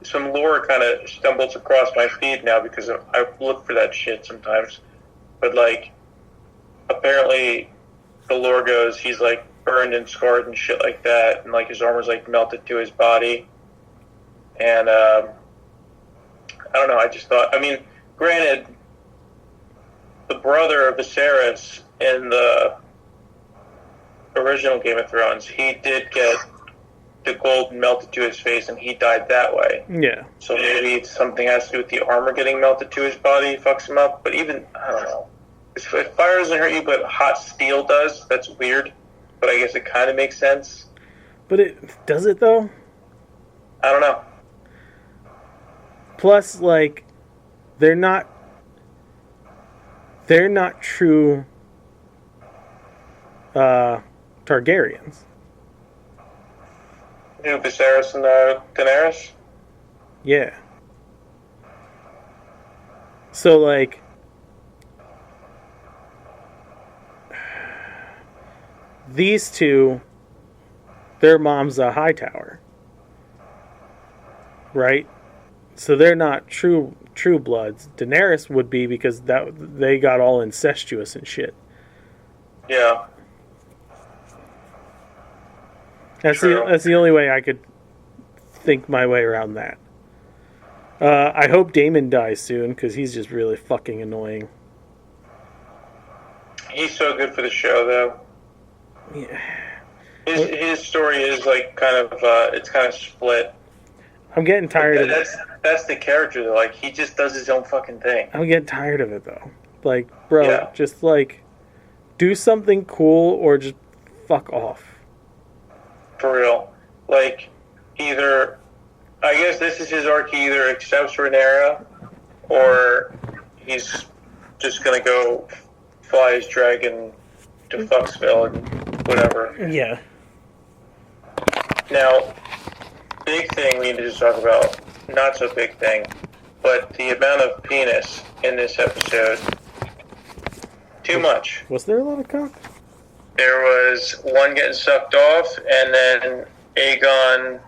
some lore kind of stumbles across my feed now because I look for that shit sometimes. But, like, apparently the lore goes he's, like, burned and scarred and shit like that, and, like, his armor's, like, melted to his body. And, I don't know, I just thought, I mean, granted, the brother of Viserys in the original Game of Thrones, he did get the gold melted to his face, and he died that way. Yeah. So maybe something has to do with the armor getting melted to his body, fucks him up. But even, I don't know. If fire doesn't hurt you, but hot steel does, that's weird. But I guess it kind of makes sense. But does it, though? I don't know. Plus, like, they're not true Targaryens. Who, Viserys and Daenerys? Yeah. So, like, these two, their mom's a Hightower, right? So they're not true bloods. Daenerys would be because they got all incestuous and shit. Yeah. That's the only way I could think my way around that. I hope Daemon dies soon because he's just really fucking annoying. He's so good for the show, though. Yeah. His story is like kind of it's kind of split. I'm getting tired of it. That's the character though. Like he just does his own fucking thing. I'm getting tired of it though. Like, bro, just like do something cool or just fuck off. For real. Like either I guess this is his arc. He either accepts Rhaenyra or he's just gonna go fly his dragon to Fucksville and whatever. Yeah. Now, big thing we need to just talk about, not so big thing, but the amount of penis in this episode, too much. Was there a lot of cock? There was one getting sucked off, and then Aemon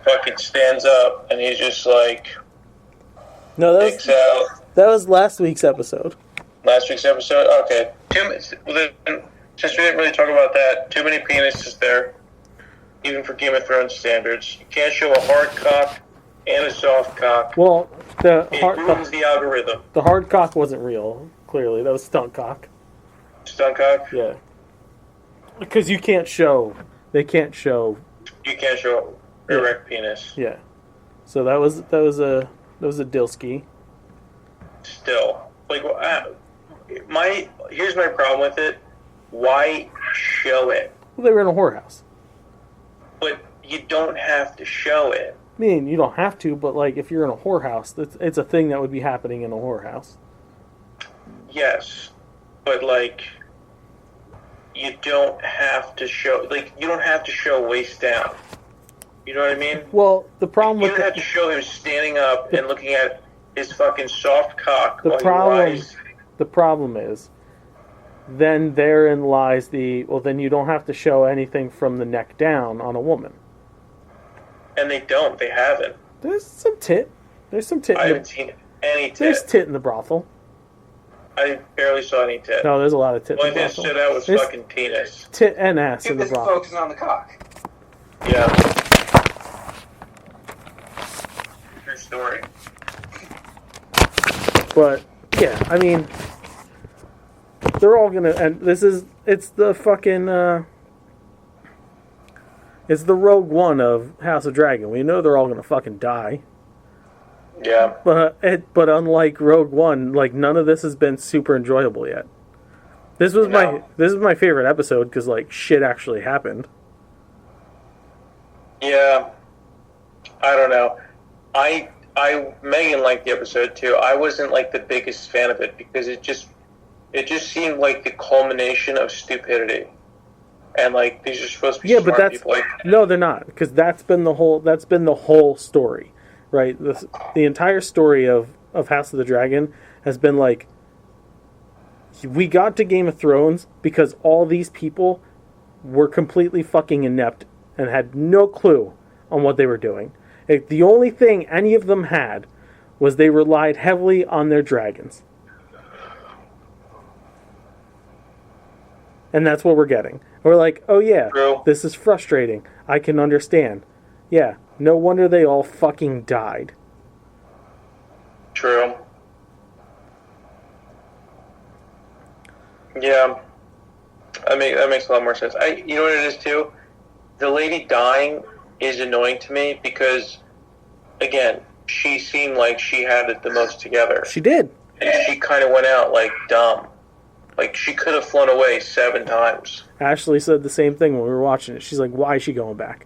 fucking stands up, and he's just like, no, that was last week's episode. Last week's episode? Okay. Since we didn't really talk about that, too many penises there, even for Game of Thrones standards. You can't show a hard cock and a soft cock. Well, it ruins the algorithm. The hard cock wasn't real, clearly. That was stunt cock. Stunt cock? Yeah. Because they can't show... You can't show erect penis. Yeah. So that was a Dilsky. Still. Like, here's my problem with it. Why show it? Well, they were in a whorehouse. But you don't have to show it. I mean, you don't have to, but like if you're in a whorehouse, it's a thing that would be happening in a whorehouse. Yes, but like you don't have to show waist down. You know what I mean? Well, the problem you with don't have to show him standing up and looking at his fucking soft cock while he lies. The problem is, then therein lies then you don't have to show anything from the neck down on a woman. And they don't. They haven't. There's some tit. There's some tit. I haven't seen any tit. There's tit in the brothel. I barely saw any tit. No, there's a lot of tit in the Only thing that brothel. stood out was There's fucking penis. tit and ass in the It's brothel. focusing on the cock. Yeah. True story. But, yeah, I mean, they're all gonna, and it's the fucking, it's the Rogue One of House of Dragon. We know they're all gonna fucking die. Yeah. But unlike Rogue One, like, none of this has been super enjoyable yet. This was my favorite episode because, like, shit actually happened. Yeah. I don't know. Megan liked the episode too. I wasn't like the biggest fan of it because it just seemed like the culmination of stupidity. And like these are supposed to be smart people. No, they're not, because that's been the whole story, right? The entire story of House of the Dragon has been like, we got to Game of Thrones because all these people were completely fucking inept and had no clue on what they were doing. Like, the only thing any of them had was they relied heavily on their dragons. And that's what we're getting. We're like, oh yeah, True. This is frustrating. I can understand. Yeah, no wonder they all fucking died. True. Yeah. That makes a lot more sense. You know what it is too? The lady dying is annoying to me because, again, she seemed like she had it the most together. She did. And she kind of went out like dumb. Like, she could have flown away 7 times. Ashley said the same thing when we were watching it. She's like, why is she going back?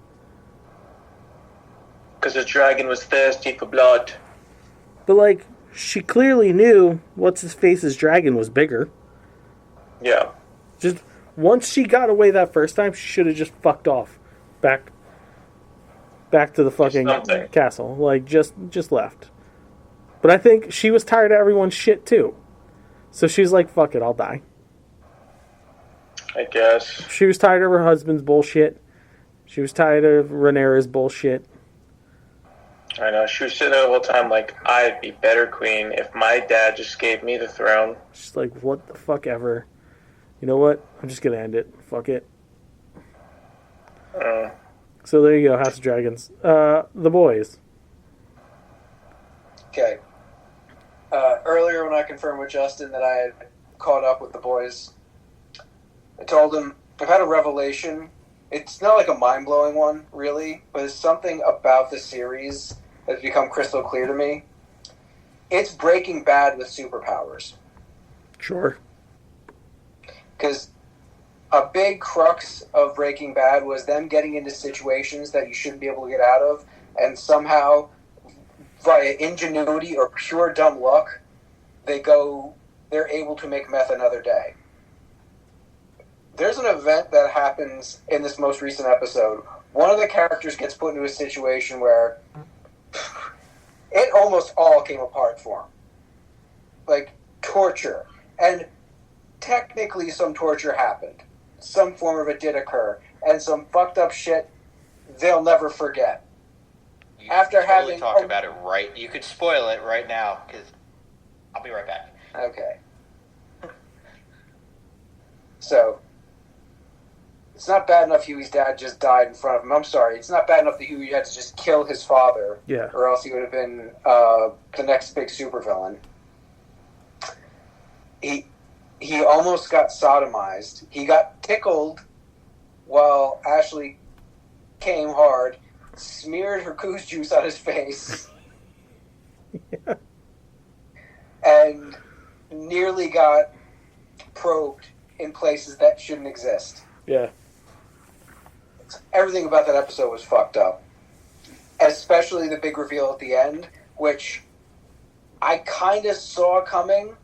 Because the dragon was thirsty for blood. But, like, she clearly knew what's-his-face's dragon was bigger. Yeah. Just, once she got away that first time, she should have just fucked off. Back to the fucking castle. Like, just left. But I think she was tired of everyone's shit, too. So she's like, fuck it, I'll die. I guess. She was tired of her husband's bullshit. She was tired of Rhaenyra's bullshit. I know. She was sitting there the whole time like, I'd be better queen if my dad just gave me the throne. She's like, what the fuck ever. You know what? I'm just going to end it. Fuck it. So there you go, House of Dragons. The boys. Okay. Earlier when I confirmed with Justin that I had caught up with the boys, I told him, I've had a revelation. It's not like a mind-blowing one, really, but it's something about the series that's become crystal clear to me. It's Breaking Bad with superpowers. Sure. Because a big crux of Breaking Bad was them getting into situations that you shouldn't be able to get out of, and somehow, via ingenuity or pure dumb luck, they're able to make meth another day. There's an event that happens in this most recent episode. One of the characters gets put into a situation where it almost all came apart for him. Like, torture. And technically some torture happened. Some form of it did occur. And some fucked up shit they'll never forget. You After totally having talk about it right. You could spoil it right now, because I'll be right back. Okay. So, it's not bad enough Huey's dad just died in front of him. I'm sorry. It's not bad enough that Huey had to just kill his father. Yeah. Or else he would have been the next big supervillain. He almost got sodomized. He got tickled while Ashley came hard, smeared her goose juice on his face, Yeah. and nearly got probed in places that shouldn't exist. Yeah. Everything about that episode was fucked up. Especially the big reveal at the end, which I kind of saw coming,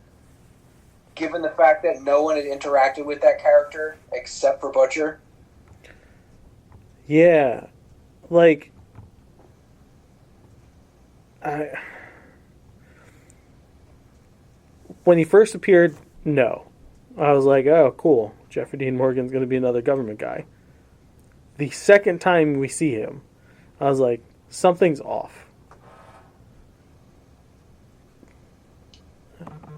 given the fact that no one had interacted with that character except for Butcher. Yeah. Like, when he first appeared, no. I was like, oh, cool. Jeffrey Dean Morgan's going to be another government guy. The second time we see him, I was like, something's off.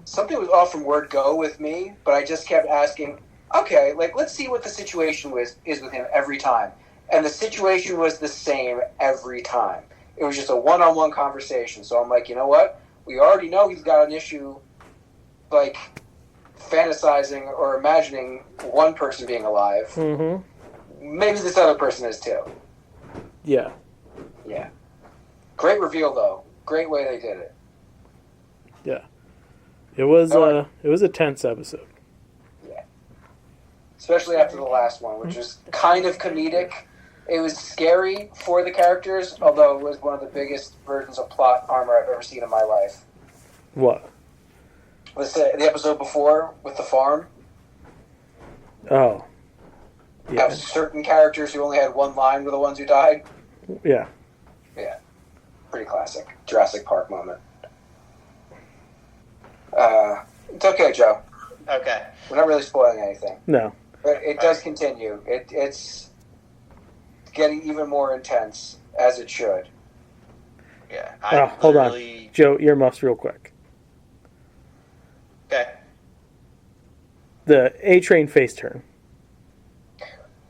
Something was off from word go with me, but I just kept asking, okay, like, let's see what the situation is with him every time. And the situation was the same every time. It was just a one-on-one conversation. So I'm like, you know what? We already know he's got an issue, like, fantasizing or imagining one person being alive. Mm-hmm. Maybe this other person is too. Yeah. Yeah. Great reveal, though. Great way they did it. Yeah. It was a tense episode. Yeah. Especially after the last one, which was kind of comedic. It was scary for the characters, although it was one of the biggest versions of plot armor I've ever seen in my life. What? Was the episode before with the farm? Oh. Yeah. Have certain characters who only had one line were the ones who died? Yeah. Yeah. Pretty classic. Jurassic Park moment. It's okay, Joe. Okay. We're not really spoiling anything. No. But it does continue. It's getting even more intense, as it should. Yeah. Hold on. Joe, earmuffs real quick. Okay. The A-Train face turn.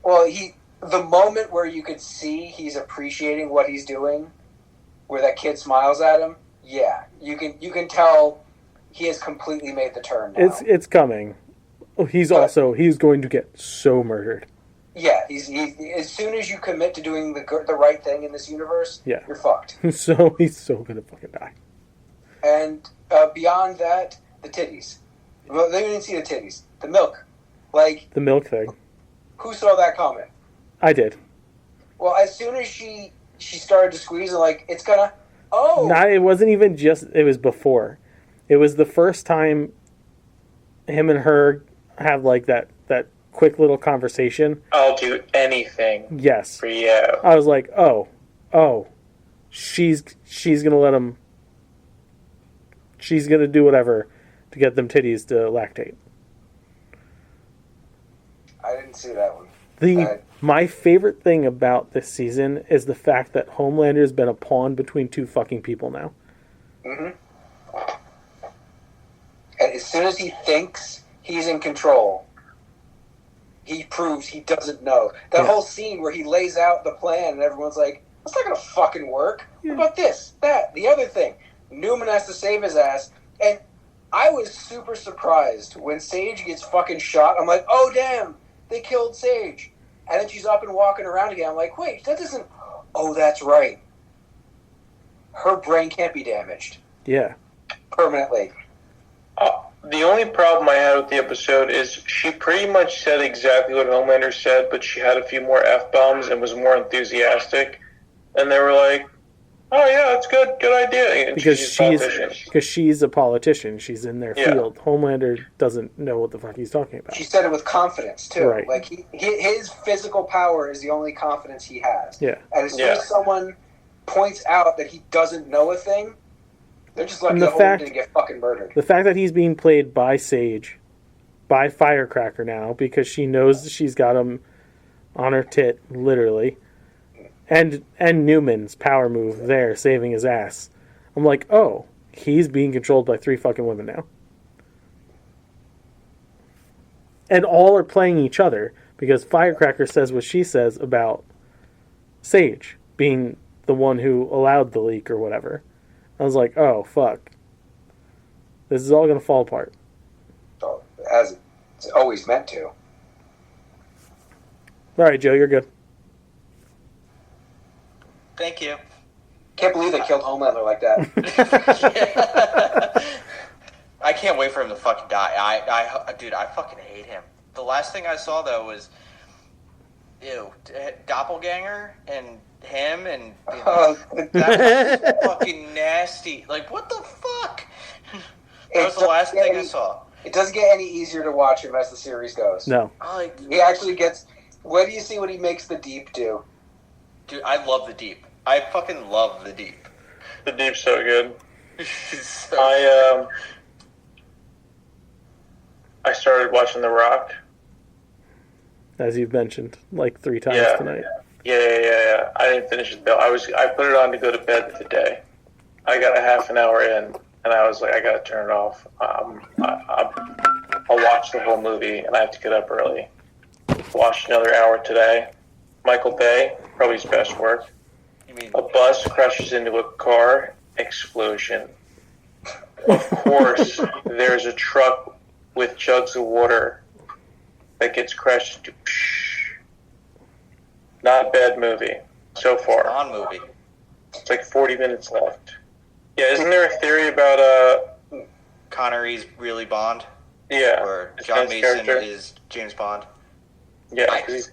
Well, the moment where you could see he's appreciating what he's doing, where that kid smiles at him, yeah. You can tell he has completely made the turn now. It's coming. He's going to get so murdered. Yeah, he's as soon as you commit to doing the right thing in this universe, yeah, you're fucked. So he's so gonna fucking die. And beyond that, the titties. Well, they didn't see the titties. The milk, like the milk thing. Who saw that coming? I did. Well, as soon as she started to squeeze, and like it's gonna. Oh. No, it wasn't even just. It was before. It was the first time him and her have like that quick little conversation. I'll do anything. Yes. For you. I was like, oh, she's gonna let him. She's gonna do whatever to get them titties to lactate. I didn't see that one. My favorite thing about this season is the fact that Homelander's been a pawn between two fucking people now. Mm-hmm. And as soon as he thinks he's in control, he proves he doesn't know. That whole scene where he lays out the plan and everyone's like, that's not going to fucking work. What about this, that, the other thing? Newman has to save his ass. And I was super surprised when Sage gets fucking shot. I'm like, oh, damn, they killed Sage. And then she's up and walking around again. I'm like, wait, that doesn't... Oh, that's right. Her brain can't be damaged. Yeah. Permanently. The only problem I had with the episode is she pretty much said exactly what Homelander said, but she had a few more F-bombs and was more enthusiastic. And they were like, oh yeah, that's good idea. And because she's a politician. She's in their field. Homelander doesn't know what the fuck he's talking about. She said it with confidence, too. Right. Like, his physical power is the only confidence he has. Yeah. And as soon as someone points out that he doesn't know a thing, they're just letting the whole thing get fucking murdered. The fact that he's being played by Sage, by Firecracker now, because she knows she's got him on her tit, literally, and Newman's power move there, saving his ass. I'm like, oh, he's being controlled by 3 fucking women now. And all are playing each other, because Firecracker says what she says about Sage being the one who allowed the leak or whatever. I was like, oh, fuck. This is all going to fall apart. So, as it's always meant to. All right, Joe, you're good. Thank you. Can't believe they killed Homelander like that. I can't wait for him to fucking die. Dude, I fucking hate him. The last thing I saw, though, was... Doppelganger and him and that was fucking nasty. Like, what the fuck? That was the last thing I saw. It doesn't get any easier to watch him as the series goes. No. He actually gets... What do you see when he makes the Deep do? Dude, I love the Deep. I fucking love the Deep. The Deep's so good. So I started watching The Rock. As you've mentioned, like 3 times tonight. Yeah. I didn't finish it though. I put it on to go to bed today. I got a half an hour in, and I was like, I gotta turn it off. I'll watch the whole movie, and I have to get up early. Watched another hour today. Michael Bay, probably his best work. You mean A bus crashes into a car, explosion. Of course, there's a truck with jugs of water that gets crashed into. Not a bad movie so far. non-movie? It's like 40 minutes left. Yeah, isn't there a theory about Connery's really Bond, yeah, or his John Mason Mason character? is James Bond? Yeah, 'cause he's.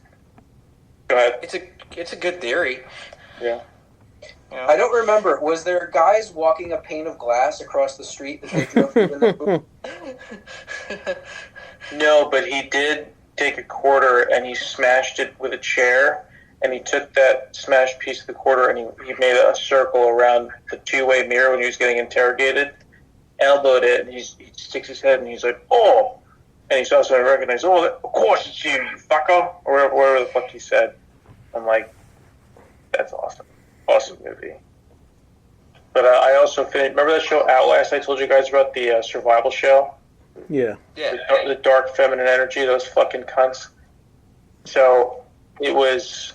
Go ahead. It's a good theory. Yeah. You know? I don't remember. Was there guys walking a pane of glass across the street that they drove through in the movie? No, but he did take a quarter and he smashed it with a chair, and he took that smashed piece of the quarter and he made a circle around the two-way mirror when he was getting interrogated, elbowed it, and he sticks his head and he's like, oh! And he's also recognized, oh, of course it's you, you fucker! Or whatever the fuck he said. I'm like, that's awesome. Awesome movie. But I also finished, remember that show Outlast I told you guys about, the survival show? Yeah. Yeah. The dark feminine energy, those fucking cunts. So it was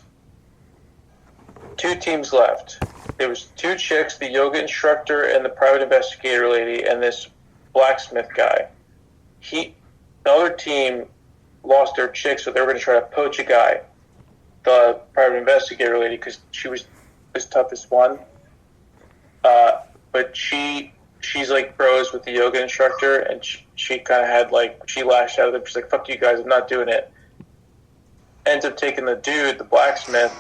2 teams left. There was 2 chicks, the yoga instructor and the private investigator lady, and this blacksmith guy. The other team lost their chick, so they were going to try to poach a guy. The private investigator lady, because she was the toughest one. But she's like bros with the yoga instructor, and she kind of had like, she lashed out at them. She's like, fuck you guys, I'm not doing it. Ends up taking the dude, the blacksmith,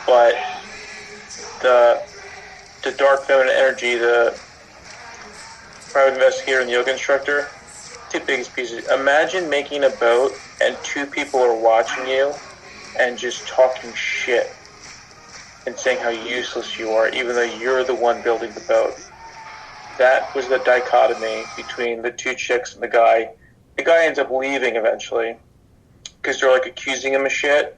but the dark feminine energy, the private investigator and the yoga instructor, 2 biggest pieces. Imagine making a boat and 2 people are watching you and just talking shit and saying how useless you are, even though you're the one building the boat. That was the dichotomy between the 2 chicks and the guy. The guy ends up leaving eventually because they're like accusing him of shit.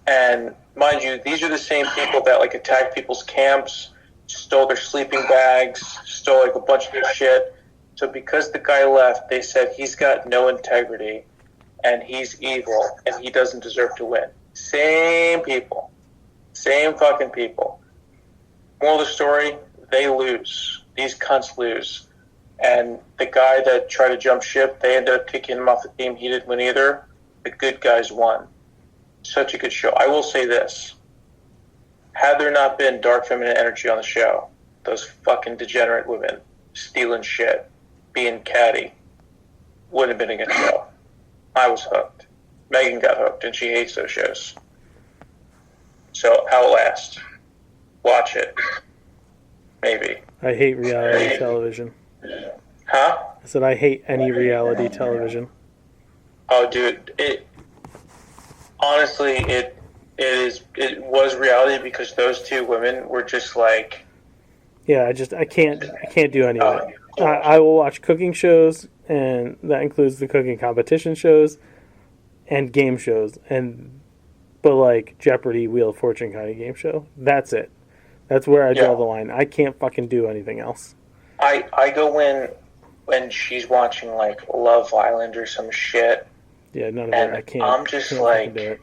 And mind you, these are the same people that like attacked people's camps, stole their sleeping bags, stole like a bunch of their shit. So because the guy left, they said he's got no integrity and he's evil and he doesn't deserve to win. Same people. Same fucking people. Moral of the story, they lose. These cunts lose. And the guy that tried to jump ship, they ended up kicking him off the team. He didn't win either. The good guys won. Such a good show. I will say this. Had there not been dark feminine energy on the show, those fucking degenerate women stealing shit, being catty, wouldn't have been a good show. I was hooked. Megan got hooked, and she hates those shows. So, Outlast. Watch it. Maybe. I hate reality television. Huh? I said I hate any reality television. Oh, dude. Honestly, it was reality because those 2 women were just like... Yeah, I can't do any of it. I will watch cooking shows, and that includes the cooking competition shows and game shows, but like Jeopardy, Wheel of Fortune kind of game show. That's it. That's where I draw the line. I can't fucking do anything else. I go in when she's watching like Love Island or some shit. Yeah, none of And it. I can't. I'm just can't like, do it.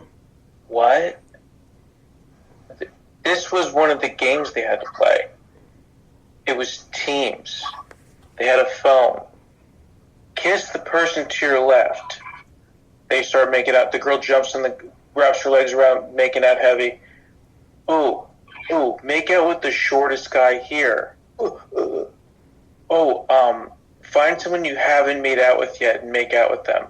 what? This was one of the games they had to play. It was teams. They had a phone. Kiss the person to your left. They start making out. The girl jumps in wraps her legs around, making out heavy. Ooh, make out with the shortest guy here. Find someone you haven't made out with yet and make out with them.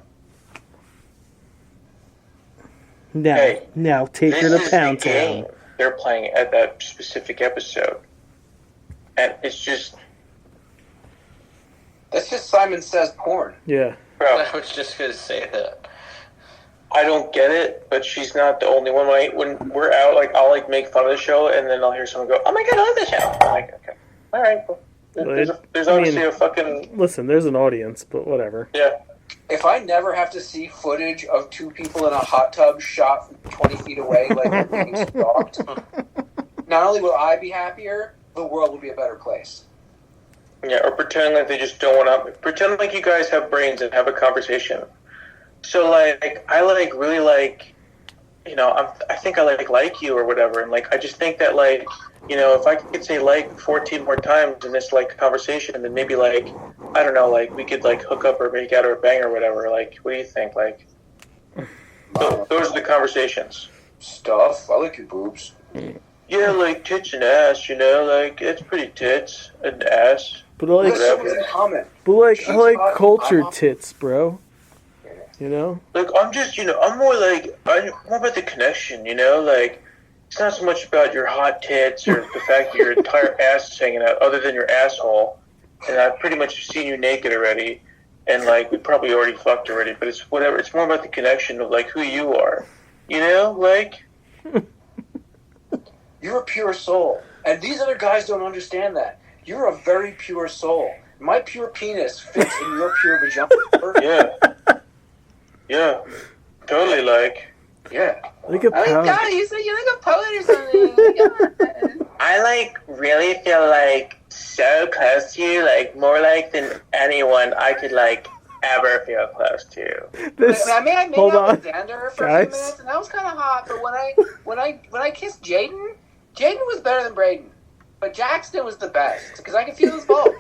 Now take her to Pound Town. They're playing at that specific episode. And it's just... That's just Simon Says porn. Yeah. Bro, I was just gonna say that. I don't get it, but she's not the only one. When we're out, like, I'll, like, make fun of the show, and then I'll hear someone go, oh my god, I love the show. I'm like, okay. All right, well, there's obviously a fucking... Listen, there's an audience, but whatever. Yeah. If I never have to see footage of two people in a hot tub shot from 20 feet away, like they're being stalked, not only will I be happier, the world will be a better place. Yeah, or pretend like they just don't want to... Pretend like you guys have brains and have a conversation. So, like, I, like, really, like, you know, I think I, like you or whatever, and, like, I just think that, like, you know, if I could say, like, 14 more times in this, like, conversation, then maybe, like, I don't know, like, we could, like, hook up or make out or bang or whatever. Like, what do you think? Like, those are the conversations. Stuff. I like your boobs. Yeah, like, tits and ass, you know, like, it's pretty tits and ass. But, like, In common. I like She's cultured hot. tits, bro. You know? Like, I'm just, you know, I'm more about the connection, you know? Like, it's not so much about your hot tits or the fact that your entire ass is hanging out, other than your asshole. And I've pretty much seen you naked already. And, like, we probably already fucked already, but it's whatever. It's more about the connection of, like, who you are. You know? Like... You're a pure soul. And these other guys don't understand that. You're a very pure soul. My pure penis fits in your pure vagina. Yeah. Yeah. Totally, like... Yeah. Look at Oh my god, you're like a poet or something. Oh my god. I, like, really feel, like, so close to you, like, more, like, than anyone I could, like, ever feel close to. This, I mean, I made hold out on, with Xander for guys. a few minutes, and that was kind of hot. But when I kissed Jaden was better than Braden. But Jackson was the best, because I could feel his bulge.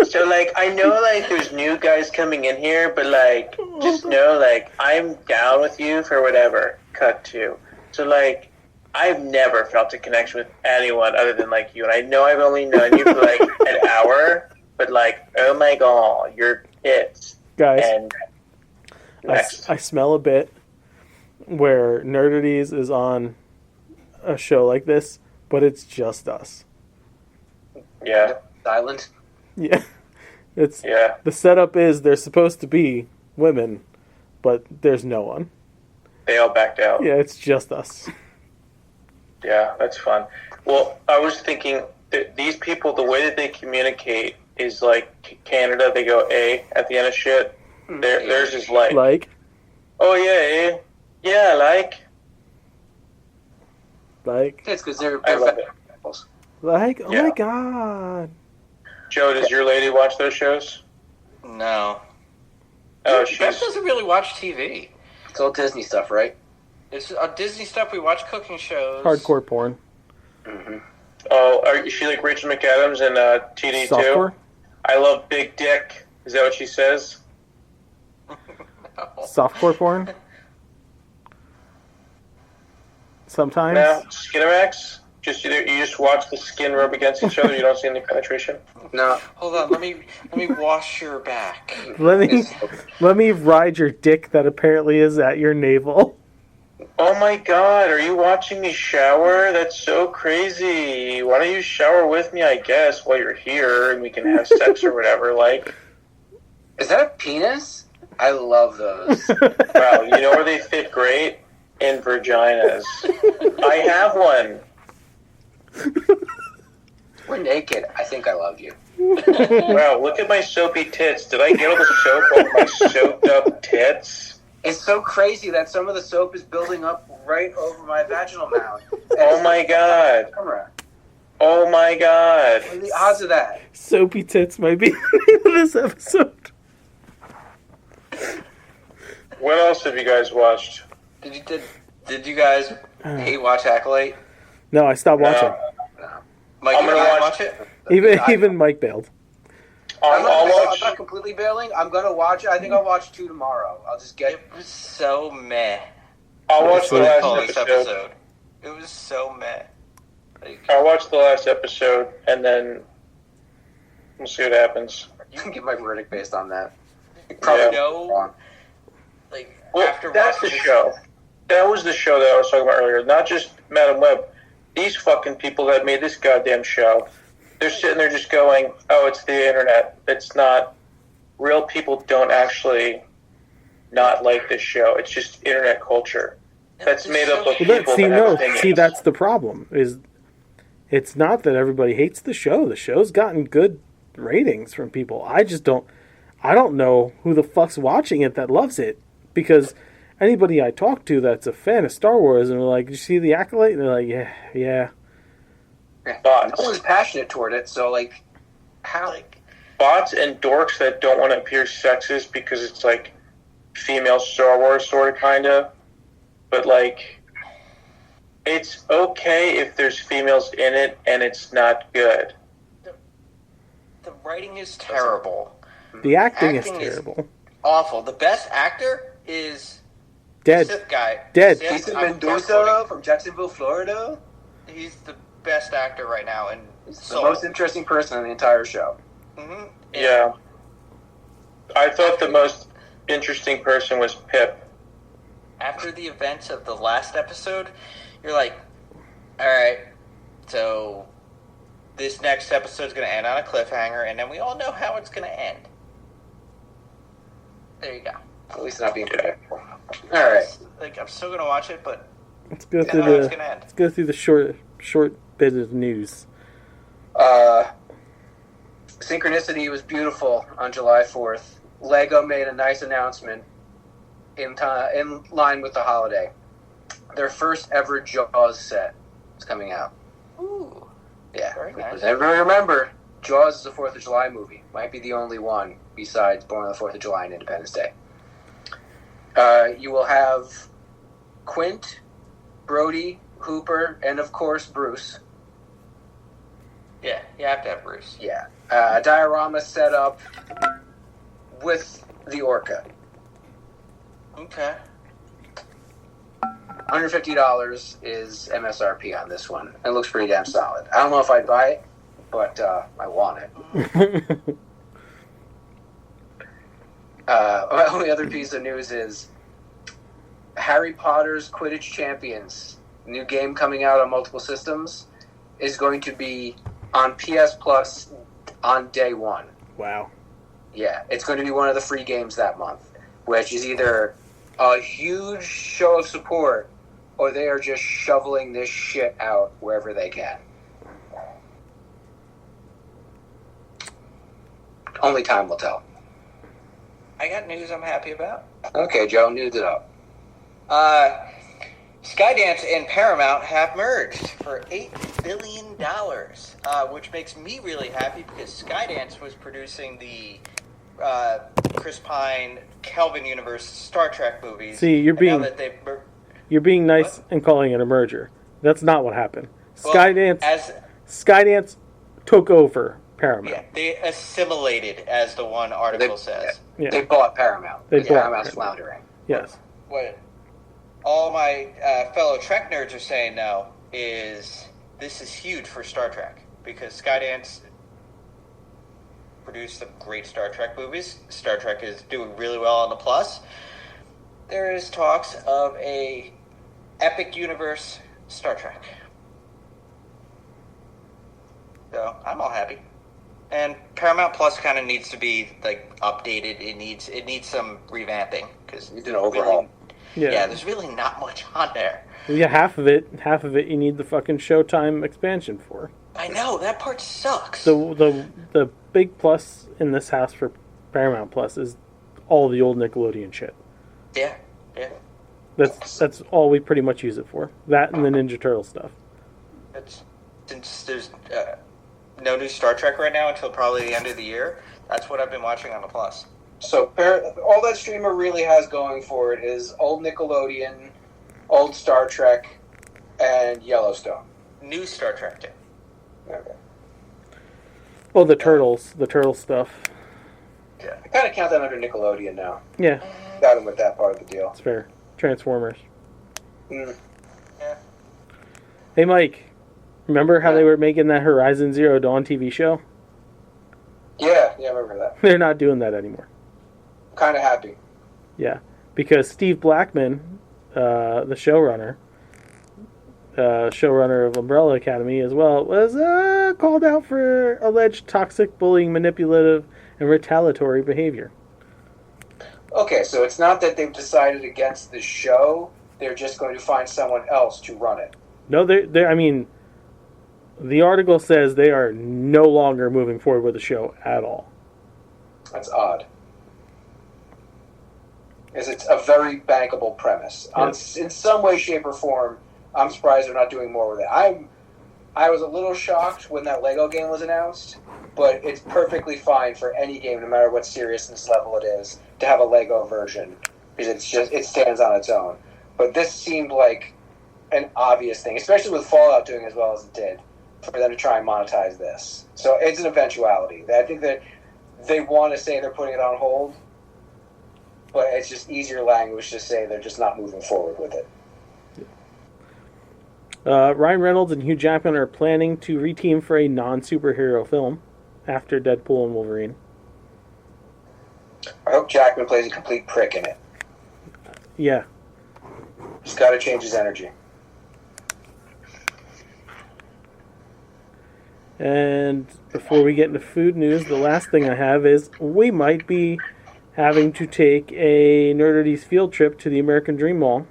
So, like, I know, like, there's new guys coming in here, but, like, just know, like, I'm down with you for whatever. Cut to. So, like, I've never felt a connection with anyone other than, like, you. And I know I've only known you for, like, an hour, but, like, oh my god, your tits. guys, And next. I smell a bit where Nerdities is on a show like this, but it's just us. Yeah. Silent. Yeah. It's Yeah. the setup is there's supposed to be women, but there's no one. They all backed out. Yeah, it's just us. Yeah, that's fun. Well, I was thinking that these people, the way that they communicate is like Canada, they go A at the end of shit. Theirs is like, Like, oh yeah, yeah, like. It's because they're I love it. oh Yeah. my god. Joe, does your lady watch those shows? No. Oh, Beth she's doesn't really watch TV. It's all Disney stuff, right? It's Disney stuff. We watch cooking shows. Hardcore porn. Mm-hmm. Is she like Rachel McAdams in TD2? Softcore? I love big dick. Is that what she says? No. Softcore porn? Sometimes? No, Skinamax. You just watch the skin rub against each other. You don't see any penetration. No. Hold on. Let me wash your back. Let me ride your dick that apparently is at your navel. Oh my god, are you watching me shower? That's so crazy. Why don't you shower with me, I guess, while you're here and we can have sex or whatever, like. Is that a penis? I love those. Wow, you know where they fit great? In vaginas. I have one. We're naked. I think I love you. Wow, look at my soapy tits. Did I get all the soap off my soaked up tits? It's so crazy that some of the soap is building up right over my vaginal mound. Oh my god. Camera. Oh my god. What are the odds of that? Soapy tits might be the name of this episode. What else have you guys watched? Did you guys hate watch Acolyte? No, I stopped watching. Mike, I'm you gonna guys watch it. Even Mike bailed. I'm I'll not watch. completely bailing. I'm gonna watch it. I think I'll watch 2 tomorrow. I'll just get. It was so meh. I'll watch the What do you last call this episode. It was so meh. Like, I'll watch the last episode and then we'll see what happens. You can get my verdict based on that. Yeah. Wrong. like Well, after that's the watching this- show. That was the show that I was talking about earlier. Not just Madam Web. These fucking people that made this goddamn show, they're sitting there just going, oh, it's the internet. It's not real people don't actually not like this show. It's just internet culture. That's made up of people that have opinions. That's the problem. It's not that everybody hates the show. The show's gotten good ratings from people. I don't know who the fuck's watching it that loves it, because anybody I talk to that's a fan of Star Wars and they're like, "Did you see the Acolyte?" And they're like, "Yeah." No one's passionate toward it, so like, how? Like, bots and dorks that don't want to appear sexist because it's like female Star Wars sort of kind of, but like, it's okay if there's females in it and it's not good. The writing is terrible. The acting is terrible. Awful. The best actor is dead. Sith guy. Dead. Jason Mendoza from Jacksonville, Florida. He's the best actor right now, and he's the most interesting person on the entire show. Mm-hmm. Yeah. I thought the most interesting person was Pip. After the events of the last episode, you're like, alright, so this next episode's going to end on a cliffhanger, and then we all know how it's going to end. There you go. At least not being predictable. Alright. Like, I'm still going to watch it, but let's go through the short bit of news. Synchronicity was beautiful on July 4th. Lego made a nice announcement in line with the holiday. Their first ever Jaws set is coming out. Ooh. Yeah. Very nice. Does everybody remember, Jaws is a 4th of July movie. Might be the only one besides Born on the 4th of July and Independence Day. You will have Quint, Brody, Hooper, and of course Bruce. Yeah, you have to have Bruce. Yeah. A diorama set up with the orca. Okay. $150 is MSRP on this one. It looks pretty damn solid. I don't know if I'd buy it, but I want it. My only other piece of news is Harry Potter's Quidditch Champions, new game coming out on multiple systems, is going to be on PS Plus on day one. Wow. Yeah, it's going to be one of the free games that month, which is either a huge show of support or they are just shoveling this shit out wherever they can. Only time will tell. I got news I'm happy about. Okay, Joe, news it up. Skydance and Paramount have merged for $8 billion, which makes me really happy because Skydance was producing the Chris Pine, Kelvin Universe Star Trek movies. See, you're being nice and calling it a merger. That's not what happened. Skydance took over Paramount. Yeah, they assimilated, as the one article says. Yeah. They bought Paramount. Paramount's floundering. Yes. What all my fellow Trek nerds are saying now is this is huge for Star Trek because Skydance produced some great Star Trek movies. Star Trek is doing really well on the Plus. There is talks of a epic universe Star Trek. So I'm all happy. And Paramount Plus kind of needs to be like updated. It needs some revamping because needs an overhaul. Yeah, there's really not much on there. Yeah, half of it you need the fucking Showtime expansion for. I know, that part sucks. The big plus in this house for Paramount Plus is all the old Nickelodeon shit. Yeah. That's all we pretty much use it for. That and the Ninja Turtle stuff. Since there's no new Star Trek right now until probably the end of the year, that's what I've been watching on the Plus. So all that streamer really has going for it is old Nickelodeon, old Star Trek, and Yellowstone. New Star Trek, too. Okay. Oh, the turtle stuff. Yeah, I kind of count that under Nickelodeon now. Yeah. Got him with that part of the deal. It's fair. Transformers. Mm. Yeah. Hey, Mike. Remember how they were making that Horizon Zero Dawn TV show? Yeah, I remember that. They're not doing that anymore. Kind of happy. Yeah, because Steve Blackman, the showrunner, showrunner of Umbrella Academy as well, was called out for alleged toxic, bullying, manipulative, and retaliatory behavior. Okay, so it's not that they've decided against the show; they're just going to find someone else to run it. No, I mean, the article says they are no longer moving forward with the show at all. That's odd. Because it's a very bankable premise. Yes. In some way, shape, or form, I'm surprised they're not doing more with it. I was a little shocked when that Lego game was announced, but it's perfectly fine for any game, no matter what seriousness level it is, to have a Lego version, because it stands on its own. But this seemed like an obvious thing, especially with Fallout doing as well as it did, for them to try and monetize this. So it's an eventuality. I think that they want to say they're putting it on hold, but it's just easier language to say they're just not moving forward with it. Ryan Reynolds and Hugh Jackman are planning to reteam for a non-superhero film after Deadpool and Wolverine. I hope Jackman plays a complete prick in it. Yeah. He's got to change his energy. And before we get into food news, the last thing I have is we might be having to take a Nerdities field trip to the American Dream Mall.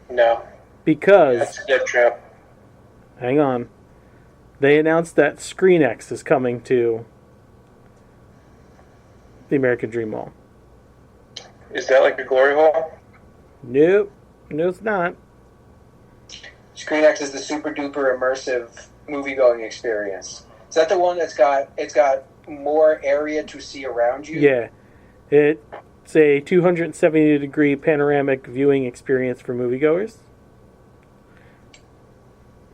No. Because... That's a death trap. Hang on. They announced that ScreenX is coming to the American Dream Mall. Is that like a glory hole? Nope. No, it's not. ScreenX is the super duper immersive movie-going experience. Is that the one it's got more area to see around you? Yeah. It's a 270-degree panoramic viewing experience for moviegoers.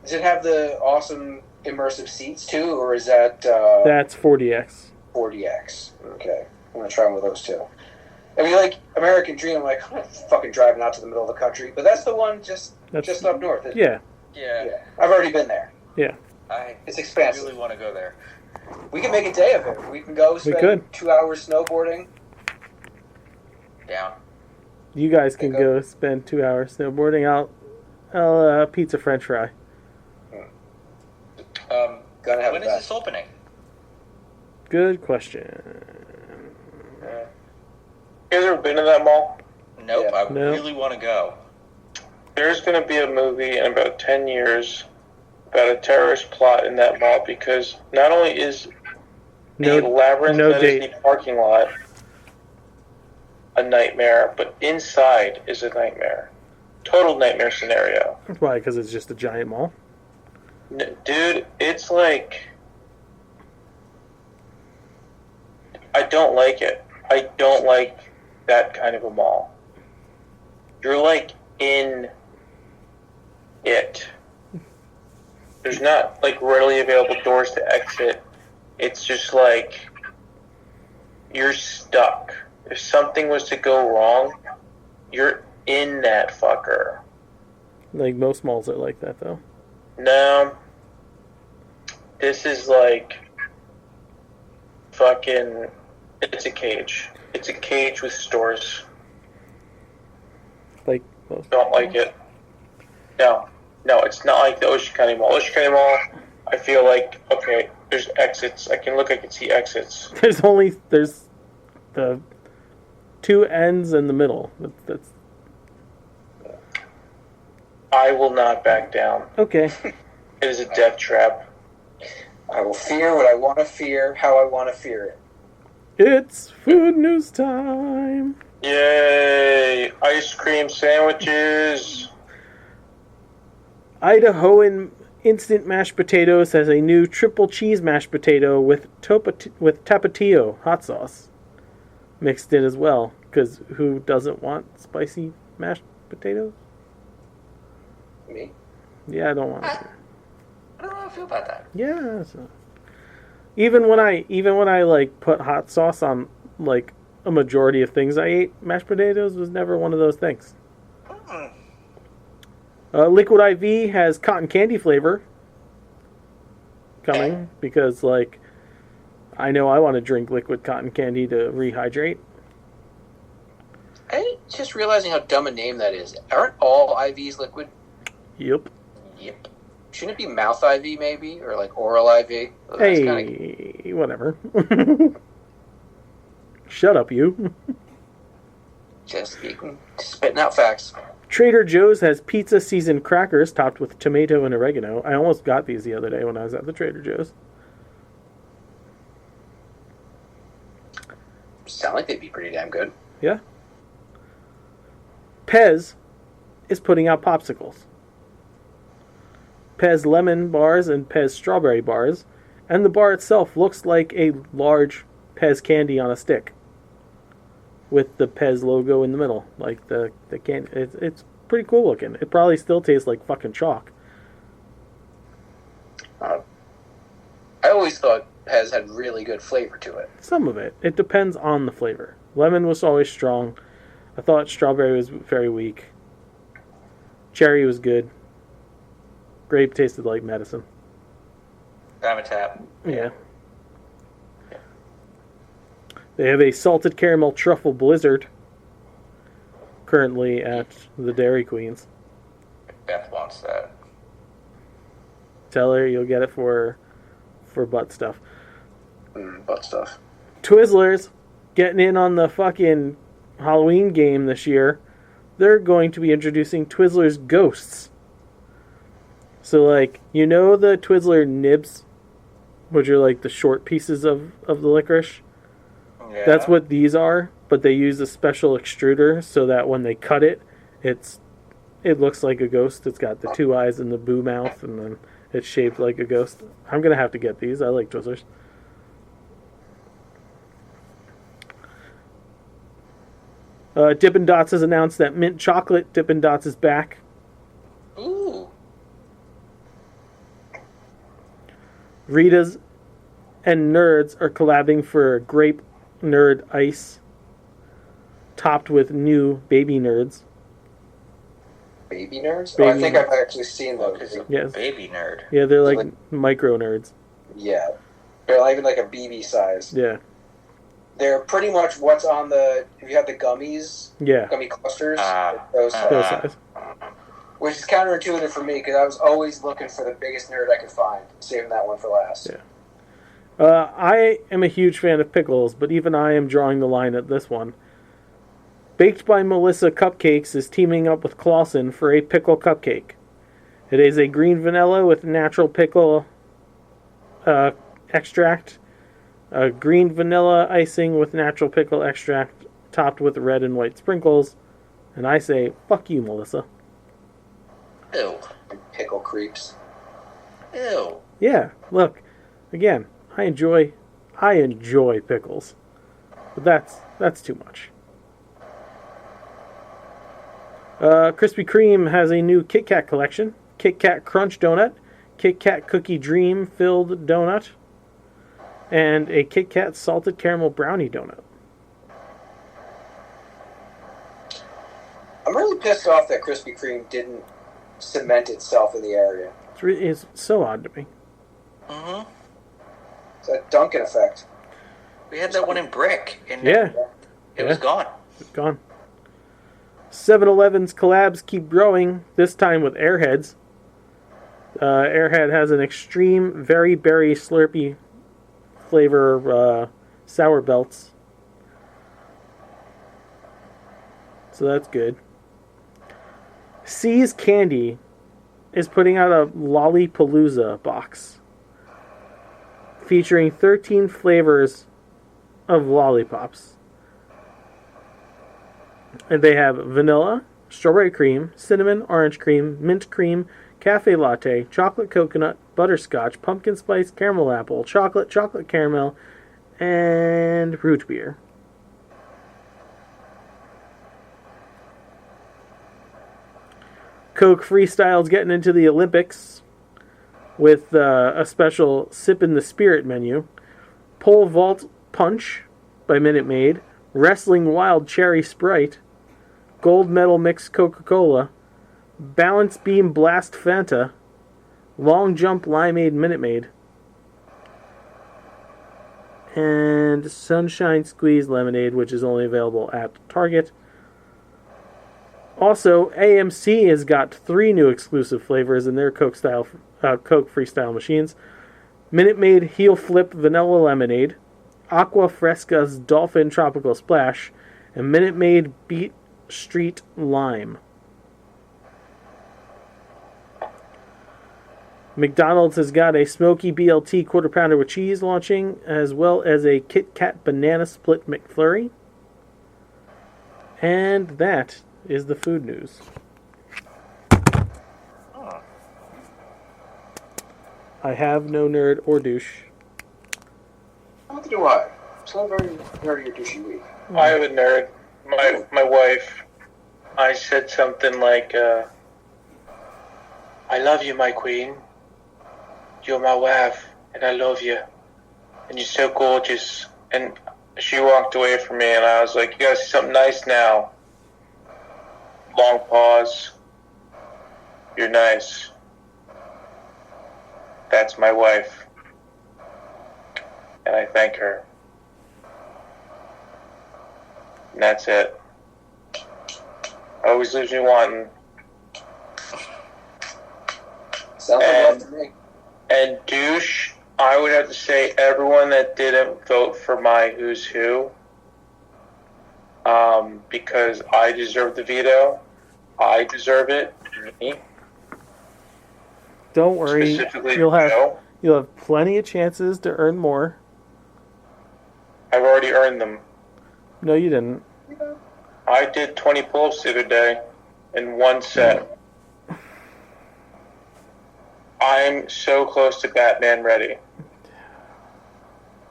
Does it have the awesome immersive seats too, or is that... That's 4DX. 4DX. Okay. I'm going to try one of those too. I mean, like, American Dream, I'm like, I'm not fucking driving out to the middle of the country, but that's the one just up north, isn't it? Yeah. Yeah. I've already been there. Yeah. It's expensive. I really want to go there. We can make a day of it. We can go spend 2 hours snowboarding. Down. You guys can go spend 2 hours snowboarding. I'll pizza French fry. When is this opening? Good question. You guys ever been to that mall? Nope, Yeah. I really want to go. There's going to be a movie in about 10 years about a terrorist plot in that mall, because not only is the labyrinth that is the parking lot a nightmare, but inside is a nightmare. Total nightmare scenario. Why? Because it's just a giant mall? Dude, it's like... I don't like it. I don't like that kind of a mall. You're like in it. There's not like readily available doors to exit. It's just like you're stuck. If something was to go wrong, you're in that fucker. Like most malls are like that, though. No. This is like fucking... It's a cage. It's a cage with stores. Like most Don't like it. No, it's not like the Ocean County Mall. Ocean County Mall, I feel like, okay, there's exits. I can see exits. There's the two ends in the middle. That's I will not back down. okay. It is a death trap. I will fear what I want to fear, how I want to fear it. It's food news time. Yay! Ice cream sandwiches. Idahoan instant mashed potatoes has a new triple cheese mashed potato with tapatio hot sauce mixed in as well. Because who doesn't want spicy mashed potatoes? Me? Yeah, I don't want it. I don't know how I feel about that. Yeah. Even when I like put hot sauce on like a majority of things I ate, mashed potatoes was never one of those things. Liquid IV has cotton candy flavor coming because like I know I want to drink liquid cotton candy to rehydrate. I'm just realizing how dumb a name that is. Aren't all IVs liquid? Yep. Yep. Shouldn't it be mouth IV maybe, or like oral IV? Hey, whatever. Shut up, you. Just speaking, spitting out facts. Trader Joe's has pizza seasoned crackers topped with tomato and oregano. I almost got these the other day when I was at the Trader Joe's. Sound like they'd be pretty damn good. Yeah. Pez is putting out popsicles. Pez lemon bars and Pez strawberry bars, and the bar itself looks like a large Pez candy on a stick with the Pez logo in the middle, like the candy. It's pretty cool looking. It probably still tastes like fucking chalk. I always thought Pez had really good flavor to it. Some of it. It depends on the flavor. Lemon was always strong. I thought strawberry was very weak. Cherry was good. Grape tasted like medicine. Tap. Yeah. They have a salted caramel truffle blizzard currently at the Dairy Queens. Beth wants that. Tell her you'll get it for butt stuff. Butt stuff. Twizzlers getting in on the fucking Halloween game this year. They're going to be introducing Twizzlers Ghosts. So, like, you know the Twizzler nibs, which are like the short pieces of the licorice? Yeah. That's what these are, but they use a special extruder so that when they cut it, it looks like a ghost. It's got the two eyes and the boo mouth, and then it's shaped like a ghost. I'm going to have to get these. I like Twizzlers. Dippin' Dots has announced that mint chocolate Dippin' Dots is back. Ooh. Rita's and Nerds are collabing for grape nerd ice, topped with new baby nerds. Baby nerds? Baby I think nerds. I've actually seen those. Yes. Baby nerd. Yeah, they're like micro nerds. Yeah. They're not even like a BB size. Yeah. They're pretty much what's on the... If you have the gummies, Yeah. gummy clusters, Those those size. size. Which is counterintuitive for me, because I was always looking for the biggest nerd I could find, saving that one for last. Yeah. I am a huge fan of pickles, but even I am drawing the line at this one. Baked by Melissa Cupcakes is teaming up with Clausen for a pickle cupcake. It is a green vanilla with natural pickle extract, a green vanilla icing with natural pickle extract, topped with red and white sprinkles. And I say, fuck you, Melissa. Ew. Pickle creeps. Ew. Yeah, look, again, I enjoy pickles, but that's too much. Krispy Kreme has a new Kit Kat collection: Kit Kat Crunch Donut, Kit Kat Cookie Dream Filled Donut, and a Kit Kat Salted Caramel Brownie Donut. I'm really pissed off that Krispy Kreme didn't cement itself in the area. It's so odd to me. Mm-hmm. It's that Dunkin' effect. We had that one in Brick, and Yeah, it was gone. it's gone. 7-Eleven's collabs keep growing, this time with Airheads. Airhead has an extreme, very berry slurpy flavor sour belts. So that's good. C's Candy is putting out a Lollipalooza box featuring 13 flavors of lollipops. And they have vanilla, strawberry cream, cinnamon, orange cream, mint cream, cafe latte, chocolate coconut, butterscotch, pumpkin spice, caramel apple, chocolate caramel, and root beer. Coke Freestyle's getting into the Olympics with a special Sip in the Spirit menu. Pole Vault Punch by Minute Maid. Wrestling Wild Cherry Sprite. Gold Medal Mix Coca-Cola. Balance Beam Blast Fanta. Long Jump Limeade Minute Maid. And Sunshine Squeeze Lemonade, which is only available at Target. Also, AMC has got 3 new exclusive flavors in their Coke Freestyle machines. Minute Maid Heel Flip Vanilla Lemonade, Aqua Fresca's Dolphin Tropical Splash, and Minute Maid Beat Street Lime. McDonald's has got a Smoky BLT Quarter Pounder with cheese launching, as well as a Kit Kat Banana Split McFlurry. And that is the food news. I have no nerd or douche. Neither do I. It's not a very nerdy or douchey week. I have a nerd. My wife. I said something like, I love you, my queen. You're my wife, and I love you. And you're so gorgeous. And she walked away from me, and I was like, you gotta say something nice now. Long pause. You're nice. That's my wife. And I thank her. And that's it. Always leaves me wanting. Sounds like love to me. And douche, I would have to say everyone that didn't vote for my Who's Who, because I deserve the veto. I deserve it. Me. Don't worry, Specifically, you'll Joe. have plenty of chances to earn more. I've already earned them. No, you didn't. I did 20 pull-ups the other day in one set. I'm so close to Batman ready.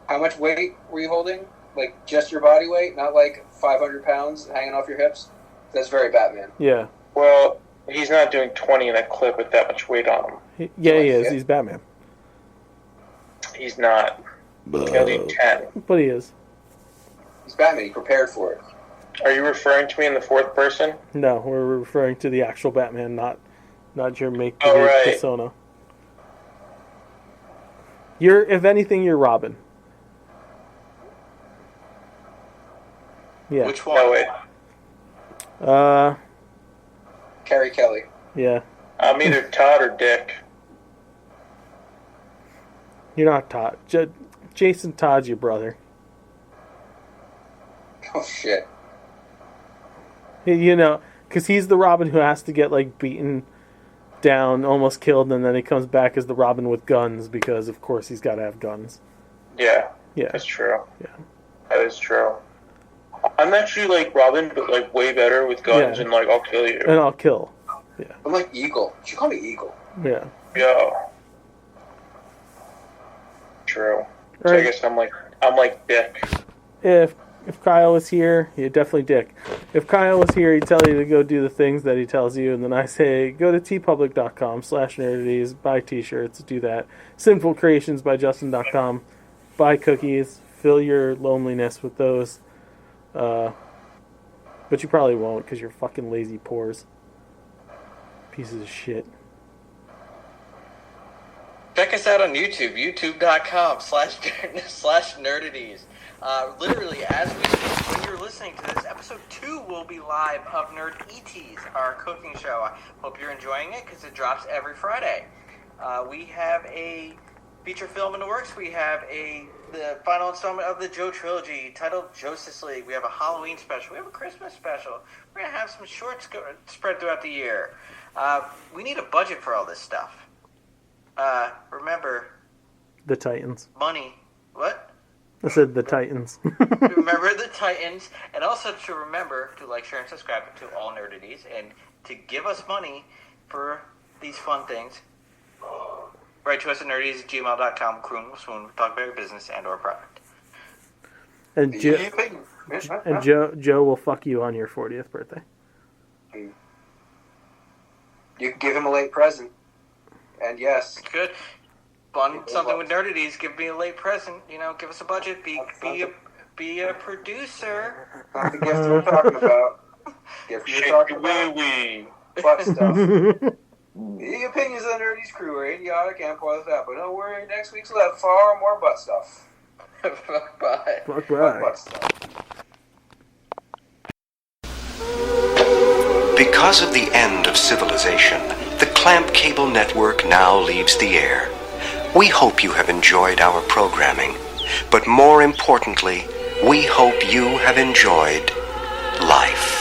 How much weight were you holding? Like, just your body weight? Not like 500 pounds hanging off your hips? That's very Batman. Yeah. Well, he's not doing 20 in a clip with that much weight on him. He is. He's Batman. He's not. He'll do 10. But he is. He's Batman. He prepared for it. Are you referring to me in the fourth person? No, we're referring to the actual Batman, not your make-believe right. persona. If anything, you're Robin. Yeah. Which one? No, wait. Carrie Kelly. Yeah. I'm either Todd or Dick. You're not Todd. Jason Todd's your brother. Oh, shit. You know, because he's the Robin who has to get, like, beaten down, almost killed, and then he comes back as the Robin with guns, because, of course, he's got to have guns. Yeah. Yeah. That's true. Yeah. That is true. I'm actually like Robin, but like way better with guns, Yeah. and like I'll kill you. And I'll kill. Yeah. I'm like Eagle. You should call me Eagle. Yeah. Yeah. True. So Right. I guess I'm like Dick. If Kyle was here, yeah, definitely Dick. If Kyle was here, he'd tell you to go do the things that he tells you, and then I say, go to tpublic.com/nerdities, buy t-shirts, do that. Sinful Creations by Justin.com, buy cookies, fill your loneliness with those. But you probably won't, because you're fucking lazy pores. Pieces of shit. Check us out on YouTube, youtube.com/nerdities. Literally, as we speak, when you're listening to this, episode 2 will be live of Nerd ETs, our cooking show. I hope you're enjoying it, because it drops every Friday. We have a feature film in the works. We have the final installment of the Joe trilogy titled Justice League. We have a Halloween special. We have a Christmas special. We're going to have some shorts spread throughout the year. We need a budget for all this stuff. Remember... The Titans. Money. What? I said the Titans. Remember the Titans. And also to remember to like, share, and subscribe to all Nerdities. And to give us money for these fun things. Write to us at nerdities@gmail.com. Croon will swoon. Talk about your business and or product. And Joe will fuck you on your 40th birthday. You can give him a late present. And yes. Good. Fun something with Nerdities. Give me a late present. You know, give us a budget. Be a producer. Not the gift we're talking about. Gift we're talking about. Butt stuff. The opinions of the Nerdies crew are idiotic and pointless out, but don't worry, next week's will have far more butt stuff. Bye. Fuck bye. Butt stuff. Because of the end of civilization, the Clamp Cable Network now leaves the air. We hope you have enjoyed our programming, but more importantly, we hope you have enjoyed life.